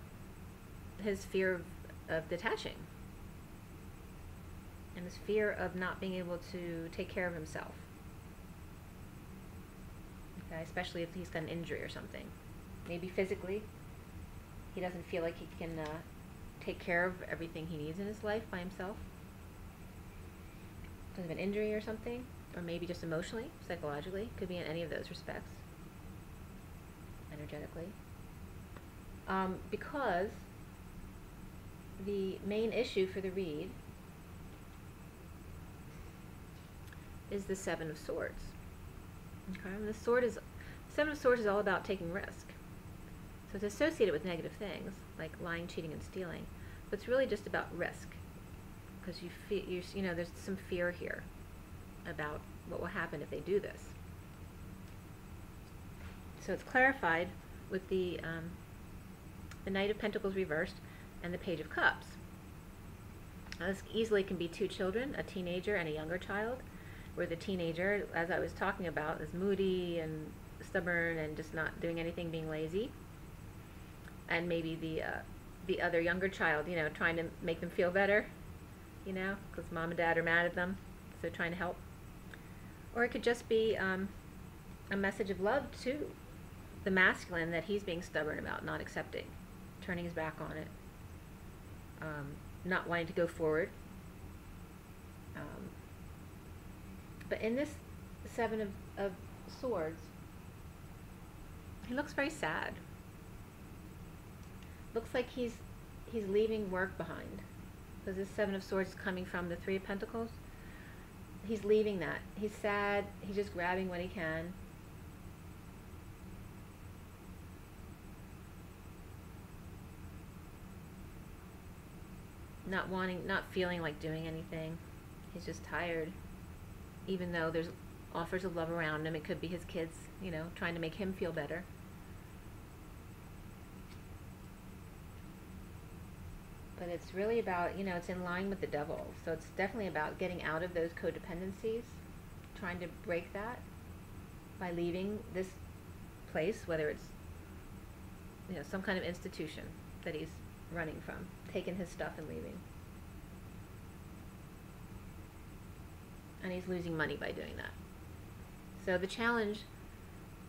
his fear of detaching. And his fear of not being able to take care of himself. Okay, especially if he's got an injury or something. Maybe physically, he doesn't feel like he can take care of everything he needs in his life by himself. Because of an injury or something. Or maybe just emotionally, psychologically. Could be in any of those respects. Energetically. Because the main issue for the read is the Seven of Swords. Okay, and the Seven of Swords is all about taking risk. So it's associated with negative things like lying, cheating, and stealing, but it's really just about risk, because you know, there's some fear here about what will happen if they do this. So it's clarified with the Knight of Pentacles reversed and the Page of Cups. Now this easily can be 2 children, a teenager and a younger child, where the teenager, as I was talking about, is moody and stubborn and just not doing anything, being lazy. And maybe the other younger child, you know, trying to make them feel better, you know, because mom and dad are mad at them, so trying to help. Or it could just be a message of love to the masculine that he's being stubborn about, not accepting, turning his back on it, not wanting to go forward. But in this Seven of Swords, he looks very sad. Looks like he's leaving work behind, because this Seven of Swords is coming from the Three of Pentacles. He's leaving that. He's sad. He's just grabbing what he can. Not feeling like doing anything. He's just tired. Even though there's offers of love around him, it could be his kids, you know, trying to make him feel better. But it's really about, you know, it's in line with the Devil. So it's definitely about getting out of those codependencies, trying to break that by leaving this place, whether it's, you know, some kind of institution that he's running from, taking his stuff and leaving. And he's losing money by doing that. So the challenge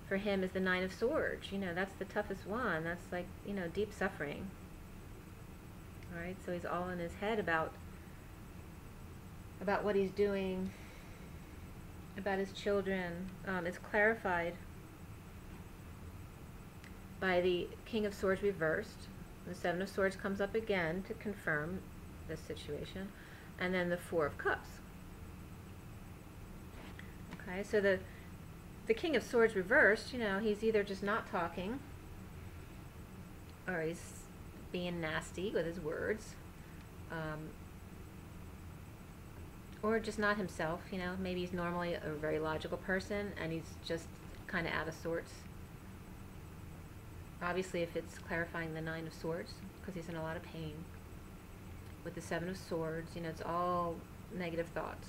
for him is the Nine of Swords. You know, that's the toughest one. That's like, you know, deep suffering. All right, so he's all in his head about what he's doing, about his children. It's clarified by the King of Swords reversed. The Seven of Swords comes up again to confirm this situation. And then the Four of Cups. Okay, so the King of Swords reversed, you know, he's either just not talking, or he's being nasty with his words, or just not himself, you know. Maybe he's normally a very logical person, and he's just kind of out of sorts. Obviously, if it's clarifying the Nine of Swords, because he's in a lot of pain. With the Seven of Swords, you know, it's all negative thoughts.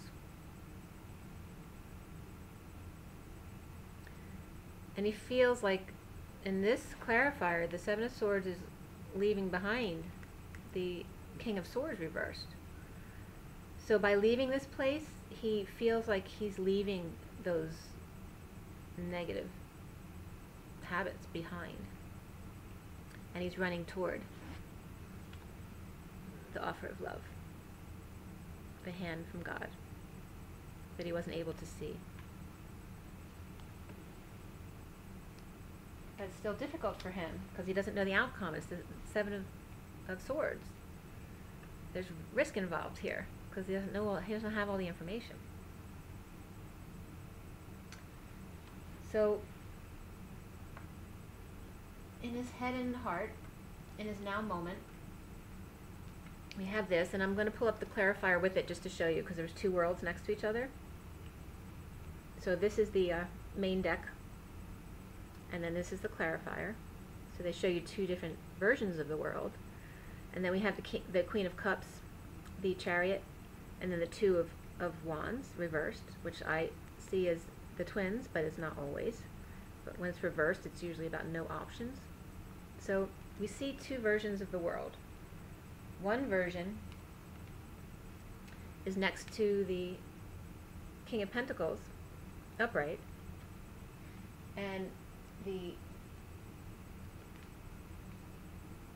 And he feels like, in this clarifier, the Seven of Swords is leaving behind the King of Swords reversed. So by leaving this place, he feels like he's leaving those negative habits behind. And he's running toward the offer of love, the hand from God that he wasn't able to see. But it's still difficult for him because he doesn't know the outcome. It's the Seven of Swords. There's risk involved here because he doesn't know. He doesn't have all the information. So, in his head and heart, in his now moment, we have this, and I'm going to pull up the clarifier with it just to show you because there's two worlds next to each other. So this is the main deck, and then this is the clarifier. So they show you two different versions of the world. And then we have the Queen of Cups, the Chariot, and then the Two of Wands reversed, which I see as the twins, but it's not always. But when it's reversed, it's usually about no options. So we see two versions of the world. One version is next to the King of Pentacles, upright, and the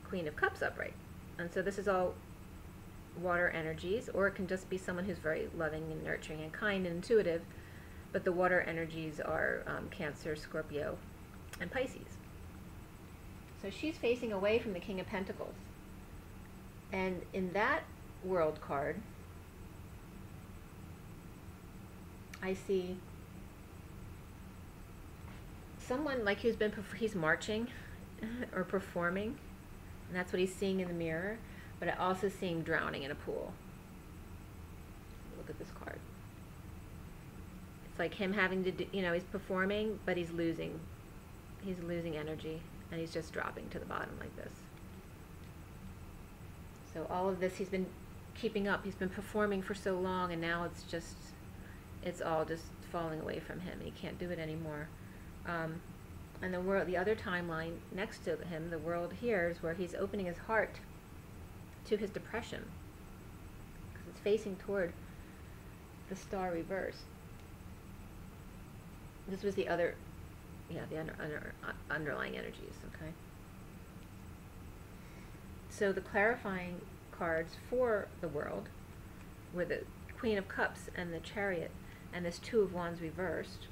Queen of Cups upright. And so this is all water energies, or it can just be someone who's very loving and nurturing and kind and intuitive, but the water energies are Cancer, Scorpio, and Pisces. So she's facing away from the King of Pentacles. And in that world card, I see someone like he's marching or performing, and that's what he's seeing in the mirror, but I also see him drowning in a pool. Look at this card. It's like him having to do, he's performing, but he's losing energy, and he's just dropping to the bottom like this. So all of this he's been keeping up. He's been performing for so long, and now it's all just falling away from him. He can't do it anymore. And the other timeline next to him, the world here, is where he's opening his heart to his depression, because it's facing toward the star reverse. This was the other, the underlying energies, okay? So the clarifying cards for the world were the Queen of Cups and the Chariot, and this Two of Wands reversed.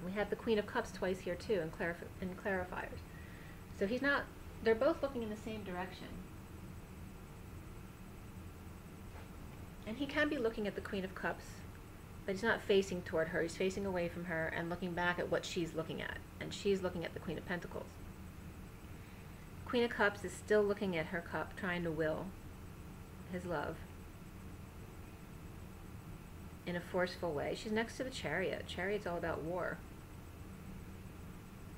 We have the Queen of Cups twice here too, in clarifiers. So they're both looking in the same direction. And he can be looking at the Queen of Cups, but he's not facing toward her. He's facing away from her and looking back at what she's looking at. And she's looking at the Queen of Pentacles. Queen of Cups is still looking at her cup, trying to will his love in a forceful way. She's next to the Chariot. Chariot's all about war.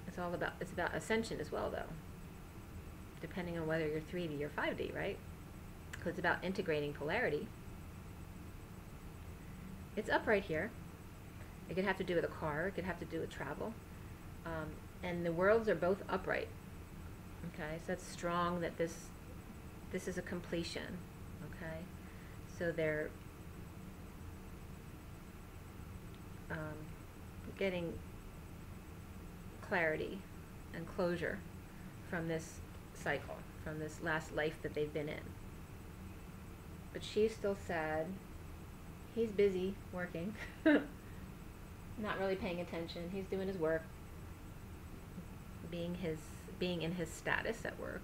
It's about ascension as well, though, depending on whether you're 3D or 5D, right? Because it's about integrating polarity. It's upright here. It could have to do with a car. It could have to do with travel. And the worlds are both upright. Okay, so that's strong that this is a completion. Okay, so they're getting clarity and closure from this cycle, from this last life that they've been in. But she's still sad. He's busy working, not really paying attention. He's doing his work, being in his status at work,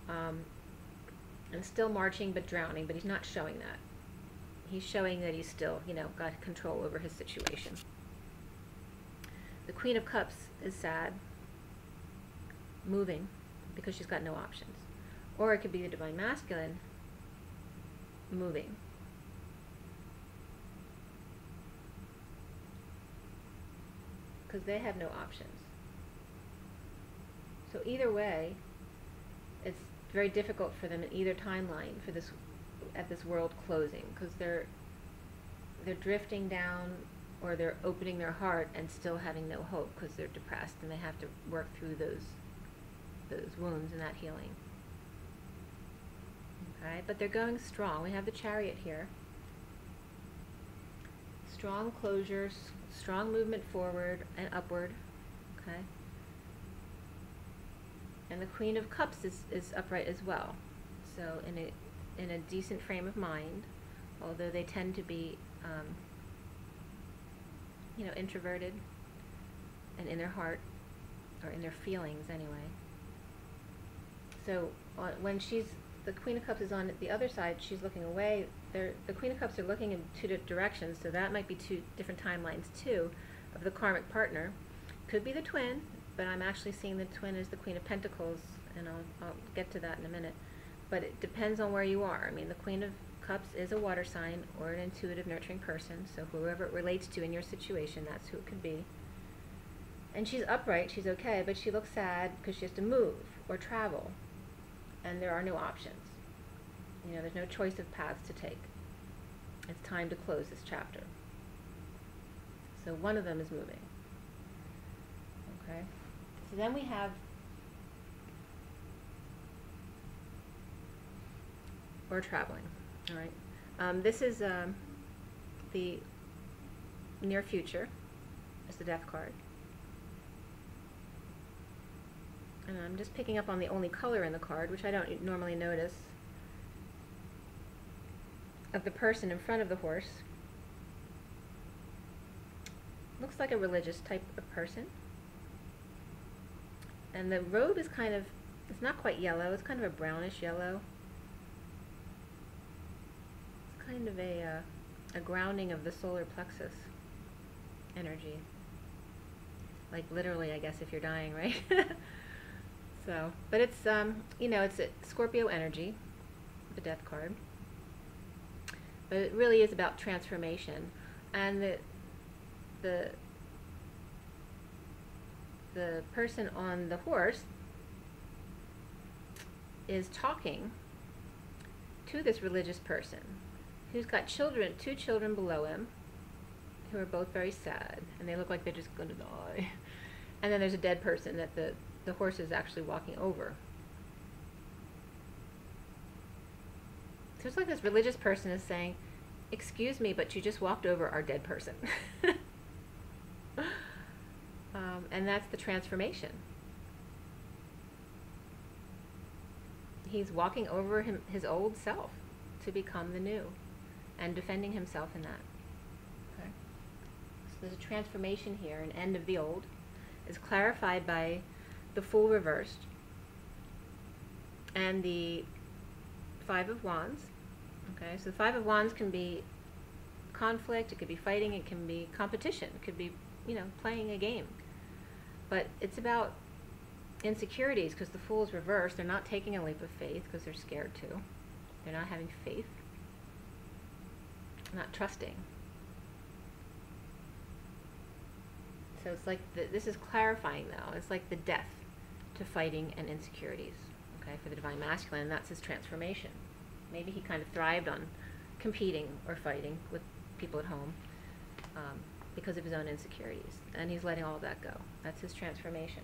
and still marching but drowning, but he's not showing that. He's showing that he's still, got control over his situation. The Queen of Cups is sad, moving, because she's got no options. Or it could be the Divine Masculine moving. Because they have no options. So either way, it's very difficult for them in either timeline at this world closing, because they're drifting down, or they're opening their heart and still having no hope because they're depressed, and they have to work through those wounds and that healing. Okay, but they're going strong. We have the Chariot here. Strong closure, strong movement forward and upward. Okay. And the Queen of Cups is upright as well. So in a decent frame of mind, although they tend to be introverted and in their heart, or in their feelings anyway. So when the Queen of Cups is on the other side, she's looking away. The Queen of Cups are looking in two directions, so that might be two different timelines too of the karmic partner. Could be the twin, but I'm actually seeing the twin as the Queen of Pentacles, and I'll get to that in a minute. But it depends on where you are. I mean, the Queen of Cups is a water sign or an intuitive, nurturing person. So whoever it relates to in your situation, that's who it could be. And she's upright, she's okay, but she looks sad because she has to move or travel. And there are no options. You know, there's no choice of paths to take. It's time to close this chapter. So one of them is moving. Okay? So then we have or traveling. All right. This is the near future. It's the Death card. And I'm just picking up on the only color in the card, which I don't normally notice, of the person in front of the horse. Looks like a religious type of person. And the robe is kind of, it's not quite yellow, it's kind of a brownish yellow. It's kind of a grounding of the solar plexus energy. Like literally, I guess, if you're dying, right? So, but it's, you know, it's a Scorpio energy, the Death card. But it really is about transformation. And the person on the horse is talking to this religious person who's got children, 2 children below him, who are both very sad, and they look like they're just going to die. And then there's a dead person that the horse is actually walking over. So it's like this religious person is saying, excuse me, but you just walked over our dead person. And that's the transformation. He's walking over his old self to become the new and defending himself in that. Okay. So there's a transformation here, an end of the old. Is clarified by the Fool reversed and the 5 of Wands. Okay, so the 5 of Wands can be conflict, it could be fighting, it can be competition, it could be, you know, playing a game. But it's about insecurities, because the Fool is reversed. They're not taking a leap of faith because they're scared to. They're not having faith, not trusting. So it's like, this is clarifying though. It's like the death to fighting and insecurities, okay, for the Divine Masculine, and that's his transformation. Maybe he kind of thrived on competing or fighting with people at home because of his own insecurities, and he's letting all of that go. That's his transformation.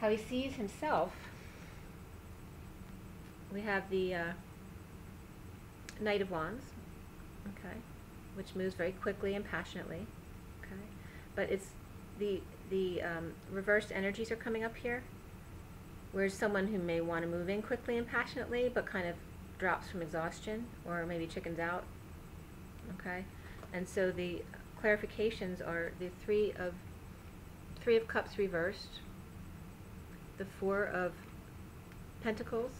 How he sees himself, we have the Knight of Wands, okay, which moves very quickly and passionately, okay, but it's the reversed energies are coming up here, whereas someone who may want to move in quickly and passionately but kind of drops from exhaustion or maybe chickens out, okay, and so the clarifications are the Three of Cups reversed, the 4 of Pentacles,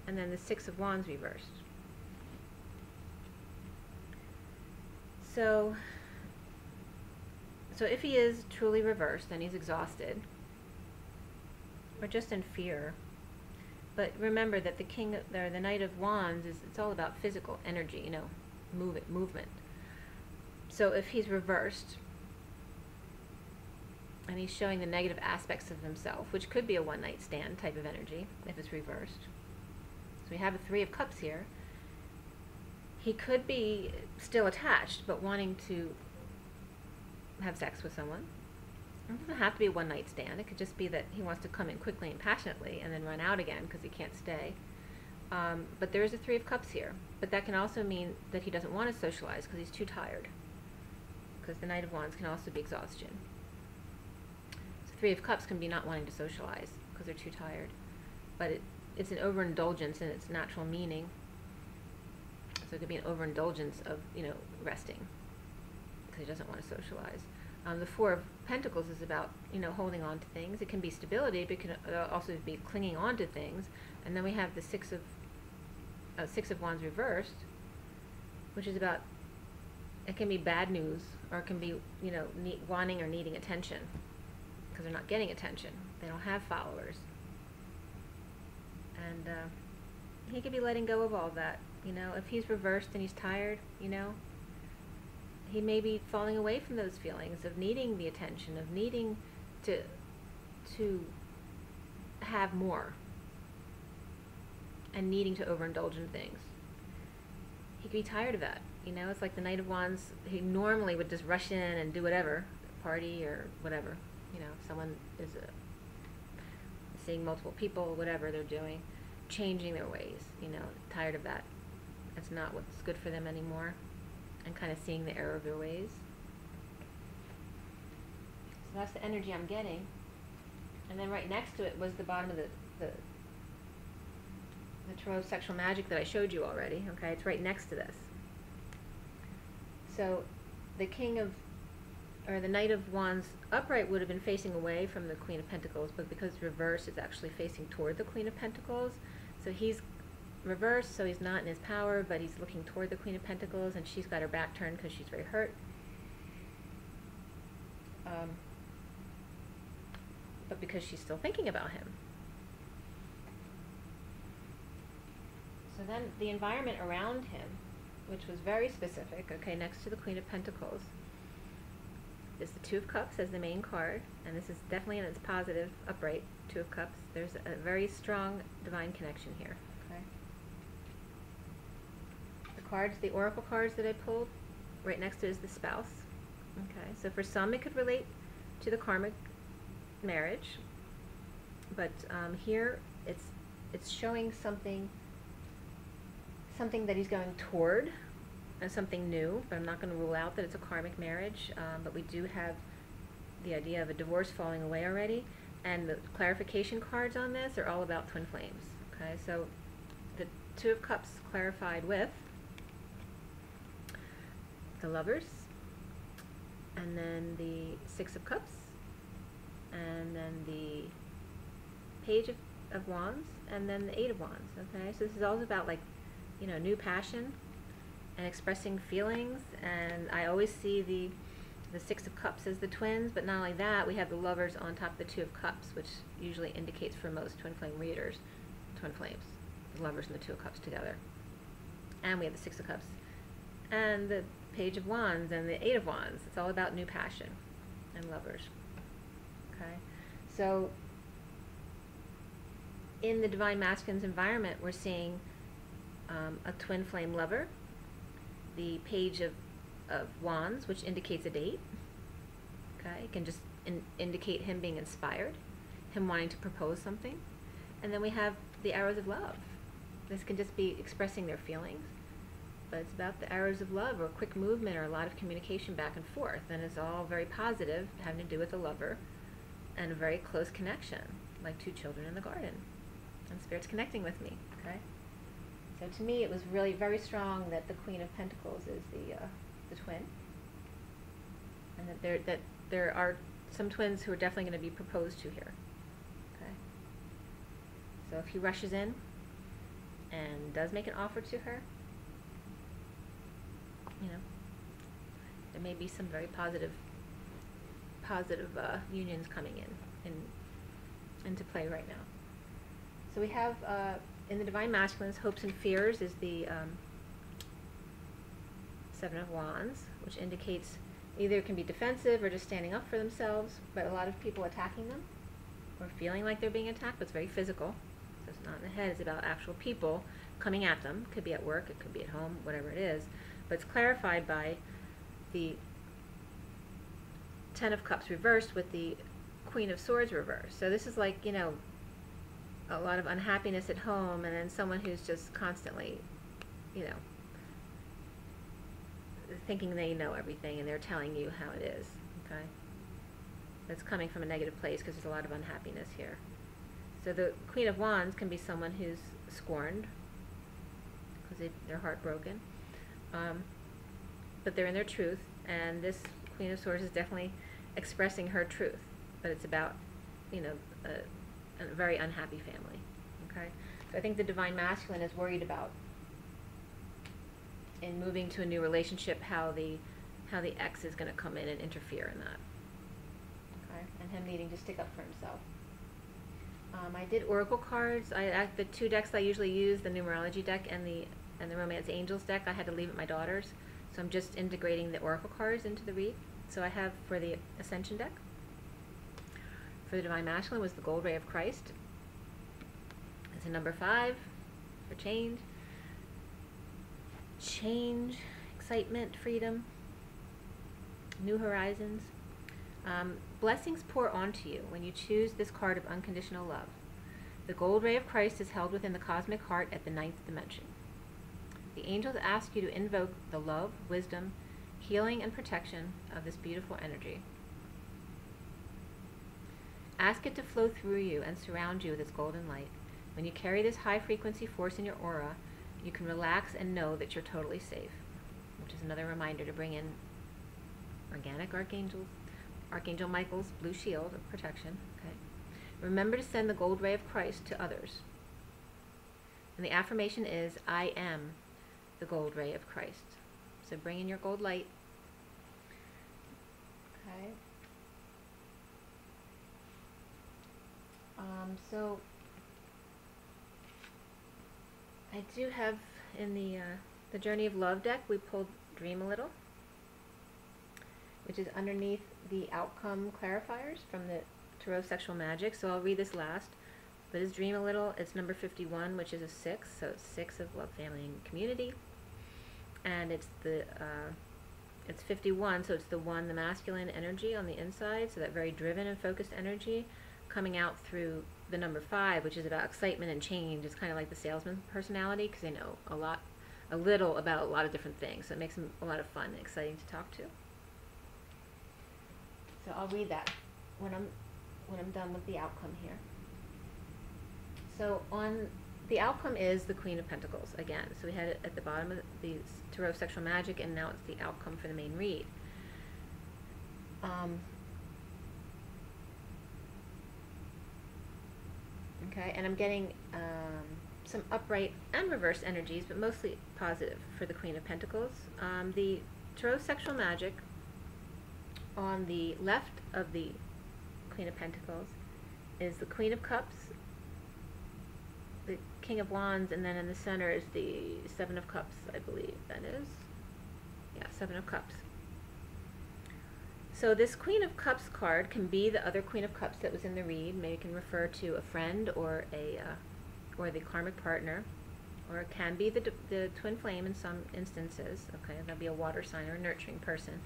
and then the 6 of Wands reversed. So if he is truly reversed, then he's exhausted or just in fear. But remember that the Knight of Wands it's all about physical energy, you know, movement. So if he's reversed and he's showing the negative aspects of himself, which could be a one-night stand type of energy if it's reversed. So we have a 3 of Cups here. He could be still attached but wanting to have sex with someone. It doesn't have to be a one-night stand. It could just be that he wants to come in quickly and passionately and then run out again because he can't stay. But there is a 3 of Cups here. But that can also mean that he doesn't want to socialize because he's too tired. Because the Knight of Wands can also be exhaustion. So 3 of Cups can be not wanting to socialize because they're too tired. But it's an overindulgence in its natural meaning. So it could be an overindulgence of, you know, resting because he doesn't want to socialize. The 4 of Pentacles is about, you know, holding on to things. It can be stability, but it can also be clinging on to things. And then we have the 6 of Wands reversed, which is about, it can be bad news, or it can be, you know, wanting or needing attention because they're not getting attention. They don't have followers. And he could be letting go of all that. You know, if he's reversed and he's tired, you know, he may be falling away from those feelings of needing the attention, of needing to have more, and needing to overindulge in things. He could be tired of that. You know, it's like the Knight of Wands. He normally would just rush in and do whatever, party or whatever. You know, if someone is seeing multiple people, whatever they're doing, changing their ways. You know, tired of that. That's not what's good for them anymore, and kind of seeing the error of their ways. So that's the energy I'm getting. And then right next to it was the bottom of the Tarot Sexual Magic that I showed you already. Okay, it's right next to this. So the the Knight of Wands upright would have been facing away from the Queen of Pentacles, but because it's reversed, it's actually facing toward the Queen of Pentacles. So he's reversed, so he's not in his power, but he's looking toward the Queen of Pentacles, and she's got her back turned because she's very hurt. But because she's still thinking about him. So then the environment around him, which was very specific, okay, next to the Queen of Pentacles, is the Two of Cups as the main card, and this is definitely in its positive, upright, Two of Cups. There's a very strong divine connection here, okay? The cards, the oracle cards that I pulled, right next to it is the Spouse, okay? So for some it could relate to the karmic marriage, but here it's showing something that he's going toward, something new, but I'm not going to rule out that it's a karmic marriage, but we do have the idea of a divorce falling away already, and the clarification cards on this are all about twin flames, okay? So the Two of Cups clarified with the Lovers, and then the Six of Cups, and then the Page of Wands, and then the Eight of Wands, okay? So this is all about, like, you know, new passion and expressing feelings, and I always see the Six of Cups as the twins, but not only that, we have the Lovers on top of the Two of Cups, which usually indicates for most twin flame readers, twin flames, the Lovers and the Two of Cups together. And we have the Six of Cups, and the Page of Wands, and the Eight of Wands. It's all about new passion and lovers. Okay, so in the Divine Masculine's environment, we're seeing a twin flame lover, the Page of Wands, which indicates a date. Okay, it can just indicate him being inspired, him wanting to propose something. And then we have the Arrows of Love. This can just be expressing their feelings, but it's about the arrows of love, or quick movement, or a lot of communication back and forth, and it's all very positive, having to do with a lover and a very close connection, like two children in the garden, and Spirit's connecting with me. Okay, so to me it was really very strong that the Queen of Pentacles is the twin, and that there are some twins who are definitely going to be proposed to here. Okay, so if he rushes in and does make an offer to her, you know, there may be some very positive unions coming into play right now. So we have in the Divine Masculines, hopes and fears is the Seven of Wands, which indicates either it can be defensive or just standing up for themselves, but a lot of people attacking them or feeling like they're being attacked, but it's very physical. So it's not in the head, it's about actual people coming at them. It could be at work, it could be at home, whatever it is. But it's clarified by the Ten of Cups reversed with the Queen of Swords reversed. So this is like, you know, a lot of unhappiness at home, and then someone who's just constantly, you know, thinking they know everything, and they're telling you how it is, okay? That's coming from a negative place because there's a lot of unhappiness here. So the Queen of Wands can be someone who's scorned because they're heartbroken. But they're in their truth, and this Queen of Swords is definitely expressing her truth, but it's about, you know, a very unhappy family. Okay, so I think the Divine Masculine is worried about, in moving to a new relationship, how the ex is going to come in and interfere in that. Okay, and him needing to stick up for himself. I did oracle cards. The two decks I usually use, the numerology deck and the Romance Angels deck, I had to leave at my daughter's. So I'm just integrating the oracle cards into the read. So I have for the Ascension deck, for the Divine Masculine was the Gold Ray of Christ. It's a number 5 for change. Change, excitement, freedom, new horizons. Blessings pour onto you when you choose this card of unconditional love. The Gold Ray of Christ is held within the cosmic heart at the 9th dimension. The angels ask you to invoke the love, wisdom, healing, and protection of this beautiful energy. Ask it to flow through you and surround you with its golden light. When you carry this high-frequency force in your aura, you can relax and know that you're totally safe, which is another reminder to bring in organic archangels, Archangel Michael's blue shield of protection. Okay. Remember to send the Gold Ray of Christ to others. And the affirmation is, I am the Gold Ray of Christ. So bring in your gold light. Okay. So I do have in the Journey of Love deck, we pulled Dream a Little, which is underneath the outcome clarifiers from the Tarot Sexual Magic. So I'll read this last. But it's Dream a Little. It's number 51, which is a 6. So it's 6 of love, family, and community. And it's it's 51, so it's the masculine energy on the inside. So that very driven and focused energy coming out through the number 5, which is about excitement and change. It's kind of like the salesman personality, because they know a little about a lot of different things. So it makes them a lot of fun and exciting to talk to. So I'll read that when I'm done with the outcome here. So the outcome is the Queen of Pentacles again. So we had it at the bottom of the Tarot Sexual Magic, and now it's the outcome for the main read. Okay, and I'm getting some upright and reverse energies, but mostly positive for the Queen of Pentacles. The Tarot Sexual Magic, on the left of the Queen of Pentacles is the Queen of Cups, the King of Wands, and then in the center is the 7 of Cups, I believe that is. Yeah, 7 of Cups. So this Queen of Cups card can be the other Queen of Cups that was in the read. Maybe it can refer to a friend or or the karmic partner, or it can be the twin flame in some instances. Okay, that'll be a water sign or a nurturing person.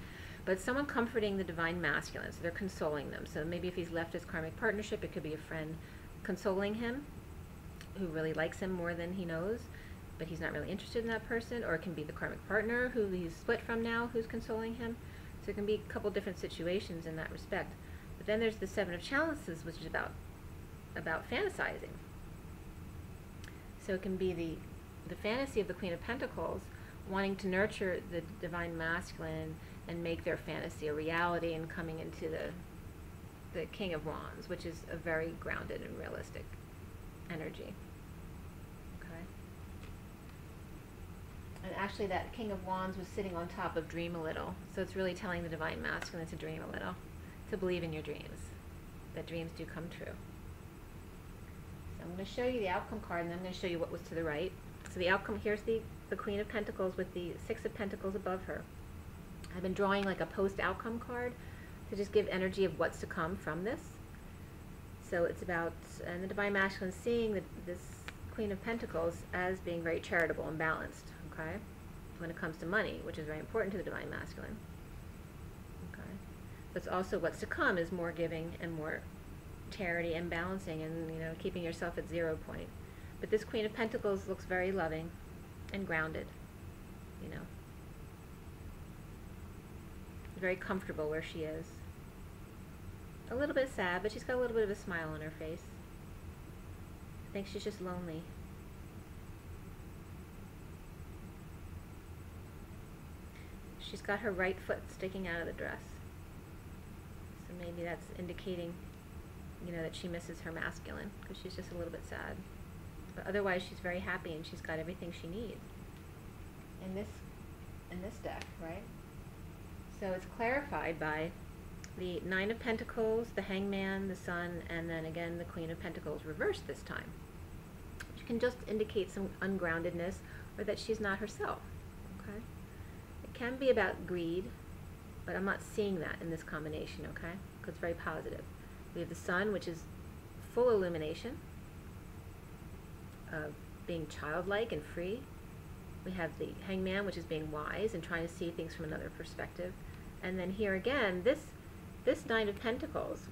But someone comforting the divine masculine, so they're consoling them. So maybe if he's left his karmic partnership, it could be a friend consoling him, who really likes him more than he knows, but he's not really interested in that person. Or it can be the karmic partner who he's split from now, who's consoling him. So it can be a couple different situations in that respect. But then there's the 7 of Chalices, which is about fantasizing. So it can be the fantasy of the Queen of Pentacles wanting to nurture the divine masculine and make their fantasy a reality, and coming into the King of Wands, which is a very grounded and realistic energy. Okay. And actually that King of Wands was sitting on top of Dream a Little. So it's really telling the divine masculine to dream a little, to believe in your dreams, that dreams do come true. So I'm going to show you the outcome card, and then I'm going to show you what was to the right. So the outcome, here's the Queen of Pentacles with the 6 of Pentacles above her. I've been drawing like a post-outcome card to just give energy of what's to come from this. So it's about, and the divine masculine seeing this Queen of Pentacles as being very charitable and balanced, okay, when it comes to money, which is very important to the divine masculine. Okay. But it's also what's to come is more giving and more charity and balancing, and keeping yourself at 0 point. But this Queen of Pentacles looks very loving and grounded, very comfortable where she is. A little bit sad, but she's got a little bit of a smile on her face. I think she's just lonely. She's got her right foot sticking out of the dress. So maybe that's indicating, that she misses her masculine, because she's just a little bit sad. But otherwise she's very happy, and she's got everything she needs in this deck, right? So it's clarified by the Nine of Pentacles, the Hangman, the Sun, and then again the Queen of Pentacles reversed this time. Which can just indicate some ungroundedness or that she's not herself. Okay? It can be about greed, but I'm not seeing that in this combination, okay? Because it's very positive. We have the Sun, which is full illumination, of being childlike and free. We have the Hangman, which is being wise and trying to see things from another perspective. And then here again, this Nine of Pentacles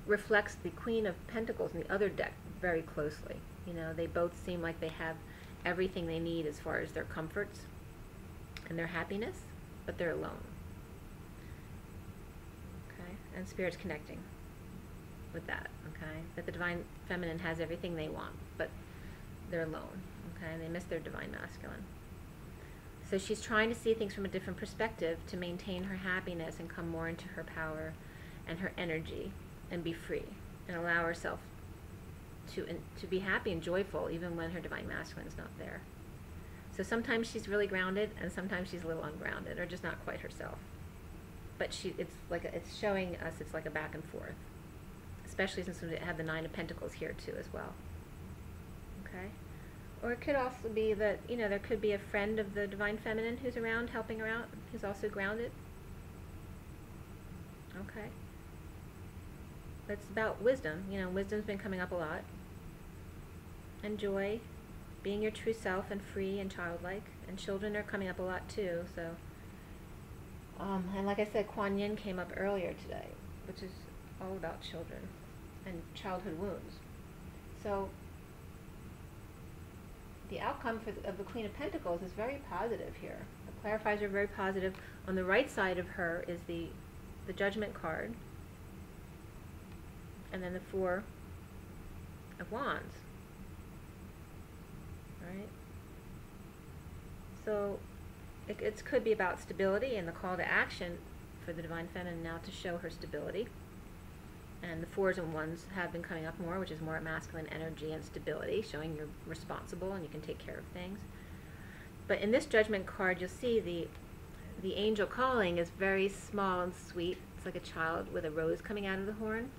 reflects the Queen of Pentacles in the other deck very closely. You know, they both seem like they have everything they need as far as their comforts and their happiness, but they're alone. Okay? And Spirit's connecting with that, okay? That the Divine Feminine has everything they want, but they're alone, okay? And they miss their Divine Masculine. So she's trying to see things from a different perspective to maintain her happiness and come more into her power and her energy and be free and allow herself to be happy and joyful even when her Divine Masculine is not there. So sometimes she's really grounded and sometimes she's a little ungrounded or just not quite herself. But it's showing us it's like a back and forth, especially since we have the Nine of Pentacles here too as well. Okay? Or it could also be that, you know, there could be a friend of the Divine Feminine who's around, helping her out, who's also grounded. Okay? But it's about wisdom. You know, wisdom's been coming up a lot. And joy, being your true self and free and childlike. And children are coming up a lot too, so. And like I said, Kuan Yin came up earlier today, which is all about children and childhood wounds. So, the outcome of the Queen of Pentacles is very positive here. The clarifiers are very positive. On the right side of her is the Judgment card, and then the Four of Wands. Right? So it could be about stability and the call to action for the Divine Feminine now to show her stability. And the Fours and Ones have been coming up more, which is more masculine energy and stability, showing you're responsible and you can take care of things. But in this Judgment card, you'll see the angel calling is very small and sweet. It's like a child with a rose coming out of the horn.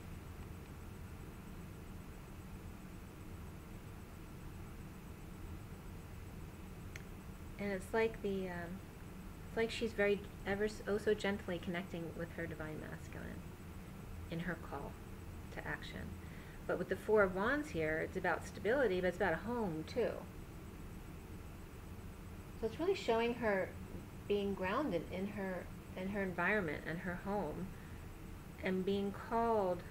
And it's like she's very so gently connecting with her Divine Masculine in her call to action. But with the Four of Wands here, it's about stability, but it's about a home too. So it's really showing her being grounded in her environment and her home, and being called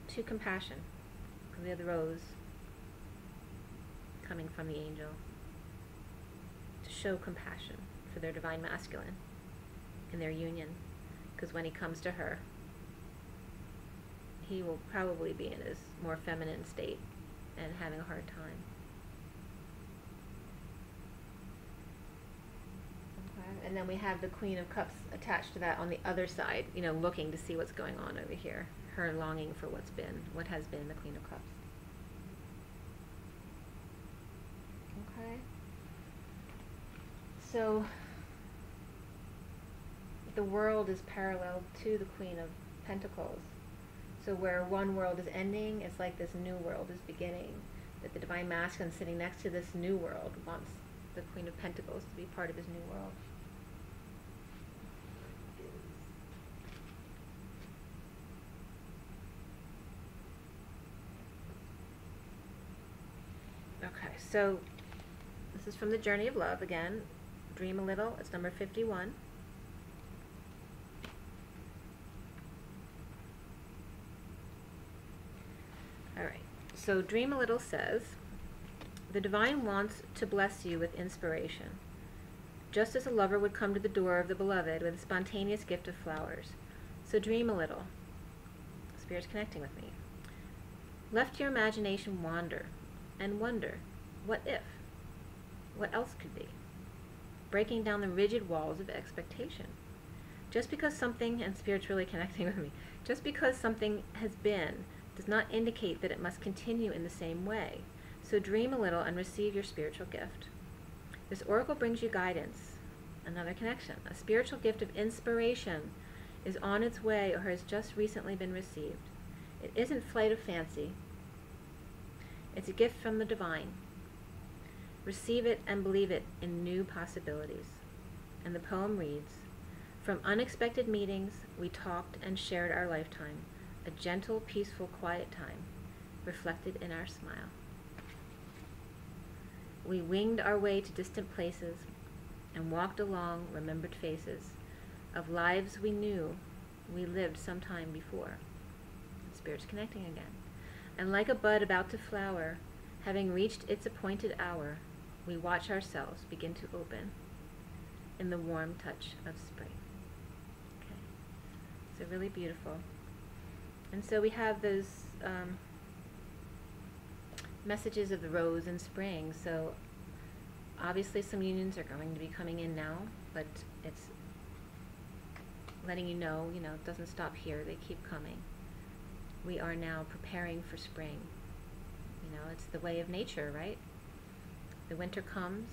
to compassion. Because we have the rose coming from the angel to show compassion for their Divine Masculine in their union. Because when he comes to her, he will probably be in his more feminine state and having a hard time. Okay. And then we have the Queen of Cups attached to that on the other side, you know, looking to see what's going on over here. Her longing for what has been the Queen of Cups. Okay. So the world is parallel to the Queen of Pentacles. So where one world is ending, it's like this new world is beginning. That the Divine Masculine sitting next to this new world wants the Queen of Pentacles to be part of his new world. Okay, so this is from the Journey of Love again. Dream a Little. It's number 51. Alright, so Dream a Little says, the Divine wants to bless you with inspiration, just as a lover would come to the door of the beloved with a spontaneous gift of flowers. So dream a little. Spirit's connecting with me. Let your imagination wander and wonder, what if? What else could be? Breaking down the rigid walls of expectation. Just because something, and Spirit's really connecting with me, just because something has been does not indicate that it must continue in the same way. So dream a little and receive your spiritual gift. This oracle brings you guidance Another connection. A spiritual gift of inspiration is on its way or has just recently been received. It isn't flight of fancy. It's a gift from the divine. Receive it and believe it in new possibilities. And the poem reads, from unexpected meetings, we talked and shared our lifetime, a gentle, peaceful, quiet time, reflected in our smile. We winged our way to distant places and walked along remembered faces of lives we knew we lived some time before. Spirit's connecting again. And like a bud about to flower, having reached its appointed hour, we watch ourselves begin to open in the warm touch of spring. Okay, so really beautiful. And so we have those messages of the rose and spring. So obviously some unions are going to be coming in now, but it's letting you know, it doesn't stop here. They keep coming. We are now preparing for spring. It's the way of nature, right? The winter comes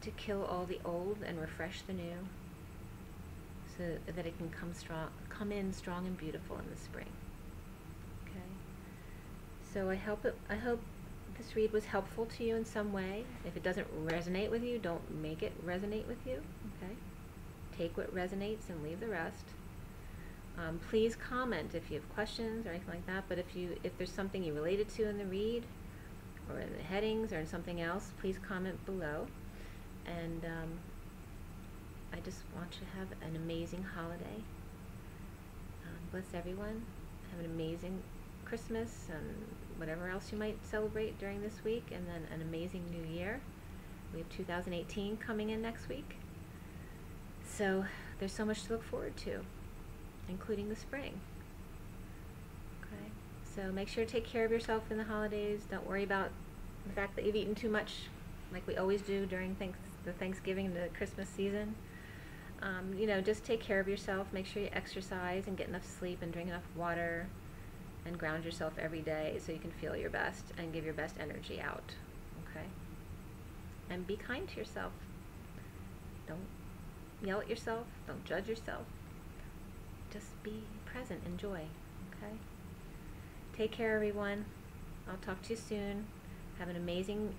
to kill all the old and refresh the new, so that it can come in strong and beautiful in the spring. Okay. So I hope this read was helpful to you in some way. If it doesn't resonate with you, don't make it resonate with you. Okay. Take what resonates and leave the rest. Please comment if you have questions or anything like that. But if there's something you related to in the read, or in the headings, or in something else, please comment below. And I just want you to have an amazing holiday. Bless everyone. Have an amazing Christmas and whatever else you might celebrate during this week, and then an amazing new year. We have 2018 coming in next week. So there's so much to look forward to, including the spring. Okay, so make sure to take care of yourself in the holidays. Don't worry about the fact that you've eaten too much, like we always do during the Thanksgiving and the Christmas season. Just take care of yourself. Make sure you exercise and get enough sleep and drink enough water, and ground yourself every day so you can feel your best and give your best energy out. Okay? And be kind to yourself. Don't yell at yourself. Don't judge yourself. Just be present. Enjoy. Okay? Take care, everyone. I'll talk to you soon. Have an amazing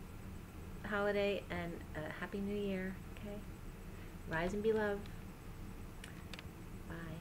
holiday and a happy new year. Okay? Rise and be loved. Bye.